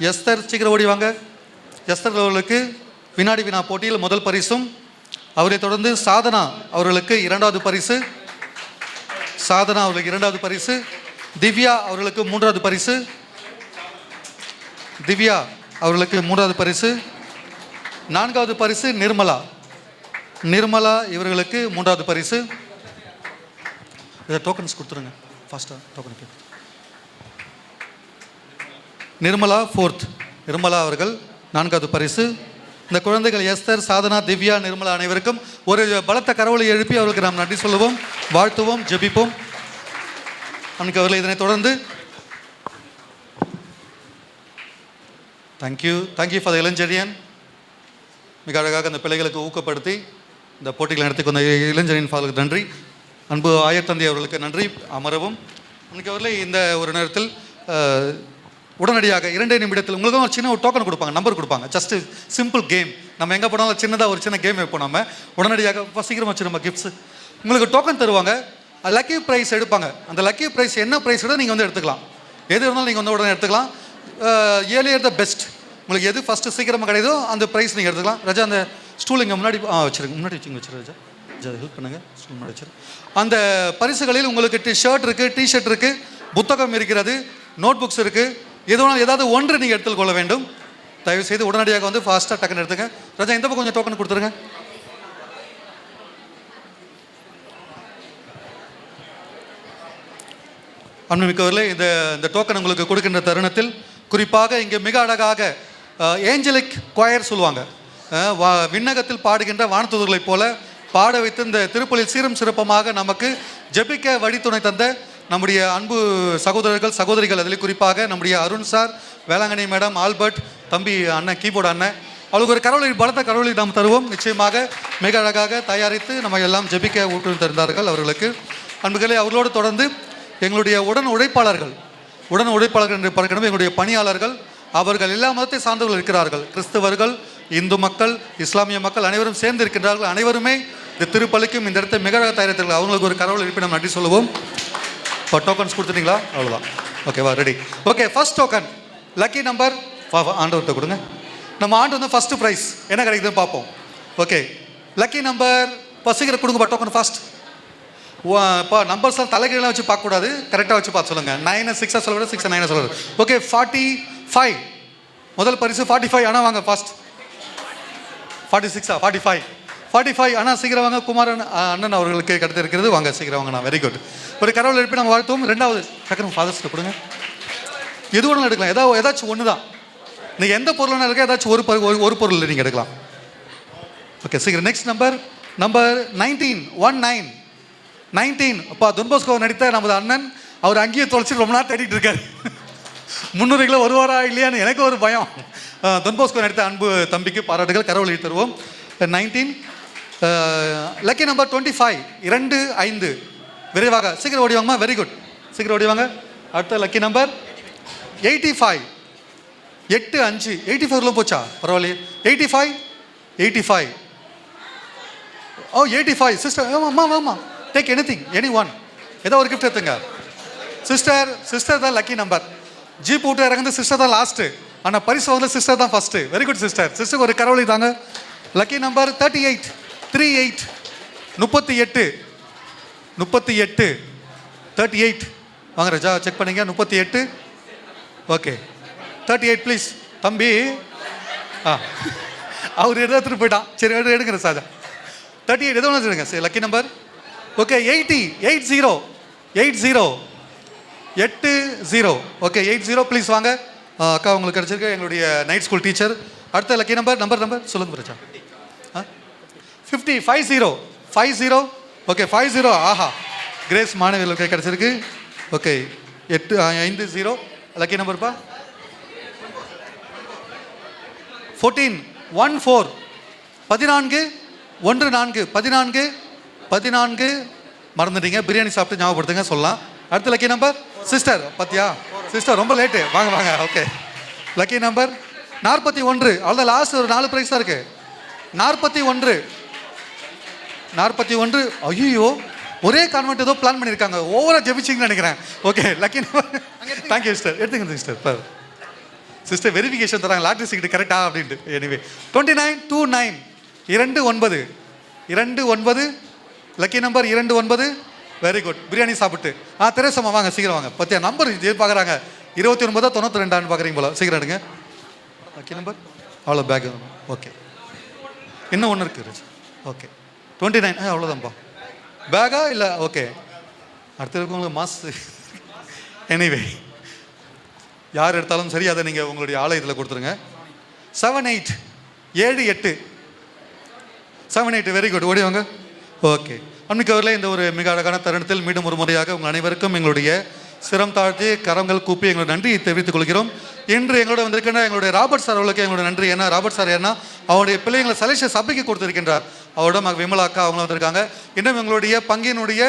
எஸ்தர் சீக்கிரம் ஓடி வாங்க. எஸ்தர் அவர்களுக்கு வினாடி வினா போட்டியில் முதல் பரிசும், அவரை தொடர்ந்து சாதனா அவர்களுக்கு 2வது பரிசு. சாதனா அவர்களுக்கு 2வது பரிசு. திவ்யா அவர்களுக்கு 3வது பரிசு. திவ்யா அவர்களுக்கு 3வது பரிசு. 4வது பரிசு நிர்மலா. நிர்மலா இவர்களுக்கு 3வது பரிசு. இதை டோக்கன்ஸ் கொடுத்துருங்க ஃபாஸ்ட்டாக. Token Nirmala 4th. நிர்மலா அவர்கள் 4வது பரிசு. இந்த குழந்தைகள் எஸ்தர், சாதனா, திவ்யா, நிர்மலா அனைவருக்கும் ஒரு பலத்த கரவொலி எழுப்பி அவர்களுக்கு நாம் நன்றி சொல்லுவோம், வாழ்த்துவோம், ஜெபிப்போம். அன்றைக்கு அவர்கள் இதனை தொடர்ந்து தேங்க்யூ ஃபார் த இளஞ்செழியன். மிக அழகாக அந்த பிள்ளைகளுக்கு ஊக்கப்படுத்தி இந்த போட்டிகளை நடத்தி கொண்ட இளஞ்செழியன் ஃபாதருக்கு நன்றி. அன்பு ஆயத்தந்தி அவர்களுக்கு நன்றி. அமரவும். அன்றைக்கு அவர்களே இந்த ஒரு நேரத்தில் உடனடியாக 2 நிமிடத்தில் உங்களுக்கு ஒரு சின்ன ஒரு டோக்கன் கொடுப்பாங்க, நம்பர் கொடுப்பாங்க. Just simple game. நம்ம எங்கே போனாலும் சின்னதாக ஒரு சின்ன கேம் வைப்போம். நம்ம உடனடியாக சீக்கிரம் வச்சு நம்ம கிஃப்ட்ஸ் உங்களுக்கு டோக்கன் தருவாங்க. லக்கி ப்ரைஸ் எடுப்பாங்க. அந்த லக்கி ப்ரைஸ் என்ன ப்ரைஸ் விட நீங்கள் வந்து எடுத்துக்கலாம். எது இருந்தாலும் நீங்கள் வந்து உடனே எடுத்துக்கலாம். Earlier the best. உங்களுக்கு எது ஃபஸ்ட்டு சீக்கிரமாக கிடையாதோ அந்த ப்ரைஸ் நீங்கள் எடுத்துக்கலாம். ரஜா அந்த ஸ்டூல் இங்கே முன்னாடி வச்சுருங்க. முன்னாடி வச்சுருங்க ரஜா. ரஜா ஹெல்ப் பண்ணுங்கள். ஸ்டூல் முன்னாடி வச்சுரு. அந்த பரிசுகளில் உங்களுக்கு ஷர்ட் இருக்குது, டிஷர்ட் இருக்குது, புத்தகம் இருக்கிறது, நோட் புக்ஸ் இருக்குது. ஏதாவது ஒன்று நீங்கள் எடுத்துக்கொள்ள வேண்டும். தயவுசெய்து உடனடியாக வந்து ஃபாஸ்ட்டாக டக்குன்னு எடுத்துங்க. ரஜா இந்த பக்கம் கொஞ்சம் டோக்கன் கொடுத்துருங்க. அன்புமிக்கவர்களே, இந்த டோக்கன் உங்களுக்கு கொடுக்கின்ற தருணத்தில் குறிப்பாக இங்கே மிக அழகாக ஏஞ்சலிக் கொயர் சொல்லுவாங்க. விண்ணகத்தில் பாடுகின்ற வானதூதர்களைப் போல பாட வைத்து இந்த திருப்பலியில் சீரும் சிறப்பமாக நமக்கு ஜெபிக்க வழித்துணை தந்த நம்முடைய அன்பு சகோதரர்கள், சகோதரிகள், அதில் குறிப்பாக நம்முடைய Arun sir, Velankanni madam, Albert தம்பி, அண்ணன் கீபோர்டு அண்ணன், அவளுக்கு ஒரு கரவொலி, பலத்த கரவொலி நாம் தருவோம். நிச்சயமாக மிக அழகாக தயாரித்து நம்ம எல்லாம் ஜெபிக்க ஊட்டு தந்தார்கள் அவர்களுக்கு. அன்புகளே, அவர்களோடு தொடர்ந்து எங்களுடைய உடன் உழைப்பாளர்கள் என்று பார்க்கணும். எங்களுடைய பணியாளர்கள், அவர்கள் எல்லா மதத்தை சார்ந்தவர்கள் இருக்கிறார்கள். கிறிஸ்தவர்கள், இந்து மக்கள், இஸ்லாமிய மக்கள் அனைவரும் சேர்ந்து இருக்கின்றார்கள். அனைவருமே இந்த திருப்பலிக்கும் இந்த இடத்தை மிக அழகாக தயாரித்தார்கள். அவங்களுக்கு ஒரு கரவொலி எழுப்பி நம்ம நன்றி சொல்லுவோம். இப்போ டோக்கன்ஸ் கொடுத்துட்டீங்களா? அவ்வளோதான். ஓகேவா? Ready. Okay, first token lucky number ஆண்டவர்கிட்ட கொடுங்க. நம்ம ஆண்டு வந்து ஃபஸ்ட்டு ப்ரைஸ் என்ன கிடைக்குதுன்னு பார்ப்போம். ஓகே, லக்கி நம்பர் பசங்கிற கொடுங்கப்பா. Token fast. இப்போ நம்பர்ஸ்லாம் தலைகீழாக வச்சு பார்க்கக்கூடாது, கரெக்டாக வச்சு பார்த்து சொல்லுங்கள். 9 6 சொல்லுறது, 6 9 சொல்லுறது. ஓகே, 45 முதல் பரிசு 45. ஆனால் வாங்க ஃபாஸ்ட். 46 45 ஆனால் சீக்கிரம் வாங்க. குமாரன் அண்ணன் அவர்களுக்கு கிடைத்து இருக்கிறது. வாங்க சீக்கிரம் வாங்க. நான் வெரி குட். ஒரு கரவல் எழுப்பி நம்ம வாழ்த்துவோம். 2வது டக்குனு ஃபாதர்ஸ்ட்டு கொடுங்க. எது ஒன்றும் எடுக்கலாம். ஏதாச்சும் ஒன்று தான். நீங்கள் எந்த பொருளான இருக்கா ஏதாச்சும் ஒரு பொருள் நீங்கள் எடுக்கலாம். ஓகே, சீக்கிரம். Next number 19 19. அப்பா தொன்போஸ்கோ நடித்த நமது அண்ணன். அவர் அங்கேயே தொலைச்சிட்டு ரொம்ப நாள் தேடிட்டு இருக்காரு. 300 கிலோ வருவாரா இல்லையான்னு எனக்கு ஒரு பயம். தொன்போஸ்கோ நடித்த அன்பு தம்பிக்கு பாராட்டுகள். கரவொலி தருவோம். 19 லக்கி நம்பர் 25 2 5. விரைவாக சீக்கிரம் ஓடிவாங்கம்மா. வெரி குட், சீக்கிரம் ஓடிவாங்க. அடுத்த லக்கி நம்பர் 85 8 5. 85 போச்சா? பரவாயில்லையே. 85 ஓ 85 சிஸ்டர். ஆமாம் டேக் எனி ஒன். ஏதோ ஒரு கிஃப்ட் எடுத்துங்க சிஸ்டர் தான் லக்கி நம்பர். ஜீப் விட்டு இறங்குது சிஸ்டர் தான் லாஸ்ட்டு, ஆனால் பரிசு வந்து சிஸ்டர் தான் ஃபஸ்ட்டு. Very good sister. சிஸ்டருக்கு ஒரு கரவழி தாங்க. Lucky number 38 38 38 38 38. வாங்க ரஜா செக் பண்ணிங்க. 38. Okay 38 please. தம்பி அவர் எடுத்துகிட்டு போயிட்டான். சரி எடுங்கிற சாஜா. 38 எதோ ஒன்று எடுங்க. சரி lucky number. Okay 80 80 80 80. Okay 80 please வாங்க. அக்கா உங்களுக்கு கிடச்சிருக்கு, எங்களுடைய நைட் ஸ்கூல் டீச்சர். அடுத்த லக்கி நம்பர் நம்பர் சொல்லுங்க பிரச்சா. 50 50 50. ஓகே 50. ஆஹா கிரேஸ் மாணவிகளுக்கு கிடச்சிருக்கு. ஓகே 50. லக்கி நம்பர்ப்பா 14 14 14 14 14. மறந்துட்டீங்க, பிரியாணி சாப்பிட்டு ஞாபகப்படுத்துங்க சொல்லலாம். அடுத்த லக்கி நம்பர் சிஸ்டர். பார்த்தியா சிஸ்டர் ரொம்ப லேட்டு, வாங்க வாங்க. Okay lucky number 41. அவ்வளோதான், லாஸ்ட் ஒரு 4 ப்ரைஸ் தான் இருக்குது. 41 41. ஐயோ ஒரே கான்வென்ட் ஏதோ பிளான் பண்ணியிருக்காங்க, ஓவராக ஜெபிச்சிங்கன்னு நினைக்கிறேன். Okay lucky number. Thank you sister. எடுத்துங்க சிஸ்டர். பாரு சிஸ்டர் வெரிஃபிகேஷன் தராங்க லாட்ரி சீட்டு கரெக்டா அப்படின்ட்டு. Anyway 29 29 29 29. Lucky number 29. Very good. Biryani சாப்பிட்டு தெரேசம்மா வாங்க சீக்கிரம் வாங்க. பத்தியா நம்பர் பார்க்குறாங்க. 29 92 பார்க்குறீங்க போல. சீக்கிரம் எடுங்க லக்கி நம்பர். அவ்வளோ பேக். ஓகே இன்னும் ஒன்று இருக்குது. ஓகே 29. அவ்வளோதான்ப்பா. பேக்கா இல்லை? ஓகே அடுத்த இருக்கவங்களுக்கு மாஸ். எனிவே யார் எடுத்தாலும் சரி அதை நீங்கள் உங்களுடைய ஆலயத்தில் கொடுத்துருங்க. 78 78 78. Very good. ஓடிவாங்க. ஓகே அன்னைக்கு இந்த ஒரு மிக அழகான தருணத்தில் மீண்டும் ஒரு முறையாக உங்கள் அனைவருக்கும் எங்களுடைய சிரம் தாழ்த்தி கரங்கள் கூப்பி எங்களுடைய நன்றியை தெரிவித்துக் கொள்கிறோம். இன்று எங்களோட வந்திருக்கின்ற எங்களுடைய ராபர்ட் சார் அவர்களுக்கு எங்களுடைய நன்றி. ஏன்னா ராபர்ட் சார் ஏன்னா அவருடைய பிள்ளைங்களை சலேஷ சபைக்கு கொடுத்திருக்கின்றார். அவரோட விமலா அக்கா அவங்களும் வந்திருக்காங்க. இன்னும் எங்களுடைய பங்கினுடைய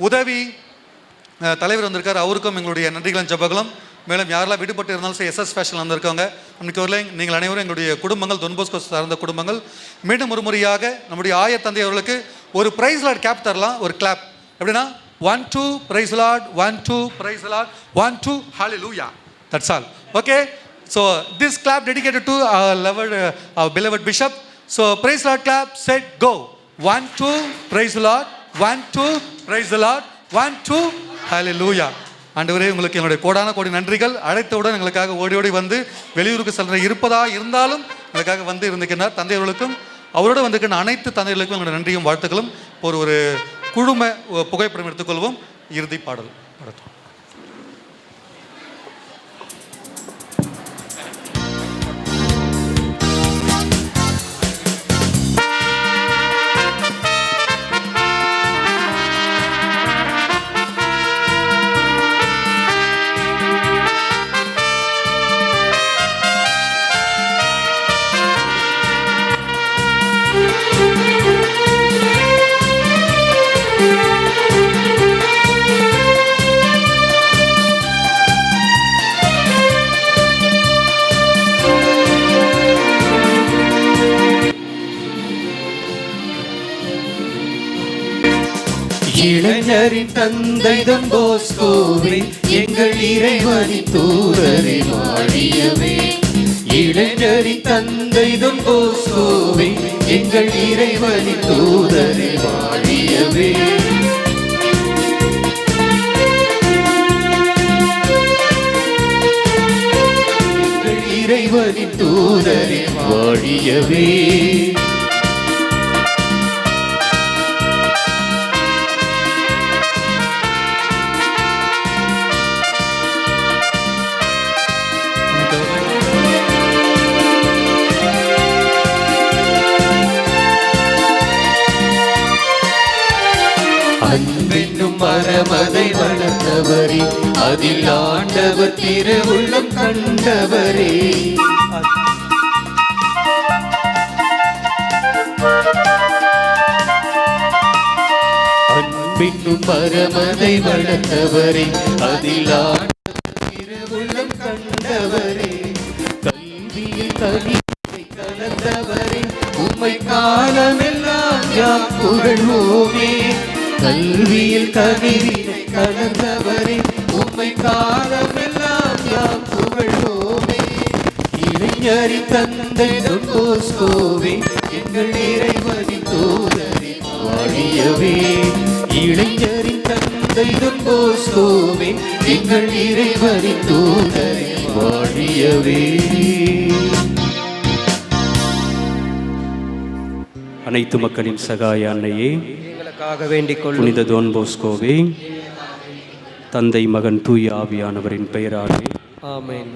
உதவி தலைவர் வந்திருக்கார். அவருக்கும் எங்களுடைய நன்றிகளும் ஜபங்களும். மேலும் யாரெல்லாம் விடுபட்டு இருந்தாலும் சரி எஸ்எஸ் ஃபேஷன் வந்திருக்காங்க. அன்றைக்கு நீங்கள் அனைவரும் எங்களுடைய குடும்பங்கள் டொன் போஸ்கோ சார்ந்த குடும்பங்கள். மீண்டும் ஒரு முறையாக நம்முடைய ஆயர் தந்தை அவர்களுக்கு ஒரு பிரைஸ் லார்ட் கேப் தரலாம். ஒரு கிளாப் எப்படின்னா 1 2 praise Lord 1 2 praise Lord 1 2 hallelujah. That's all. Okay. So this clap dedicated to our beloved bishop. So praise Lord clap, set go. 1 2 praise the Lord 1 2 praise the Lord 1 2 hallelujah. ஆண்டவரே உங்களுக்கு என்னுடைய கோடான கோடி நன்றிகள். அழைத்தவுடன் எங்களுக்காக ஓடி ஓடி வந்து வெளியூருக்கு செல்ற இருந்தாலும் எங்களுக்காக வந்து இருந்திருக்கின்றார். தந்தையர்களுக்கும் அவரோட வந்திருக்கின்ற அனைத்து தந்தைகளுக்கும் எங்களுடைய நன்றியும் வாழ்த்துக்களும். ஒரு குழும புகைப்படம் எடுத்துக்கொள்வோம். இறுதி பாடல் நடத்தும். இளைஞரின் தந்தை டொன் போஸ்கோவே எங்கள் இறைவனின் தூதரை வாழியவே. இளைஞரின் தந்தை டொன் போஸ்கோவே எங்கள் இறைவனின் தூதரை வாழியவே. எங்கள் இறைவனின் தூதரை வாழியவே. அன்பென்னும் மரமதை வளர்த்தவரே, அதில் ஆண்டவர் திருவுள்ளம் கண்டவரே. அன்பென்னும் மரமதை வளர்த்தவரே, அதில் ஆண்டவர் திருவுள்ளம் கண்டவரே. கல்வியில் கனிவை கலந்தவரே, உம்மை காலமெல்லாம் யாம் புகழ்வோமே. கல்வியில் கனிவினை கலந்தவரே, உம்மை காலமெல்லாம் இளைஞரின் தந்தை தொன் போஸ்கோவே எங்கள் இறைவனின் தூதரே வாழியவே. இளைஞரின் தந்தை தொன் போஸ்கோவே எங்கள் இறைவனின் தூதரே வாழியவே. அனைத்து மக்களின் சகாய அன்னையே, எங்களுக்காக வேண்டிக் கொள்ளும். புனித டொன் போஸ்கோவே, தந்தை மகன் தூய ஆவியானவரின் பெயராலே ஆமென்.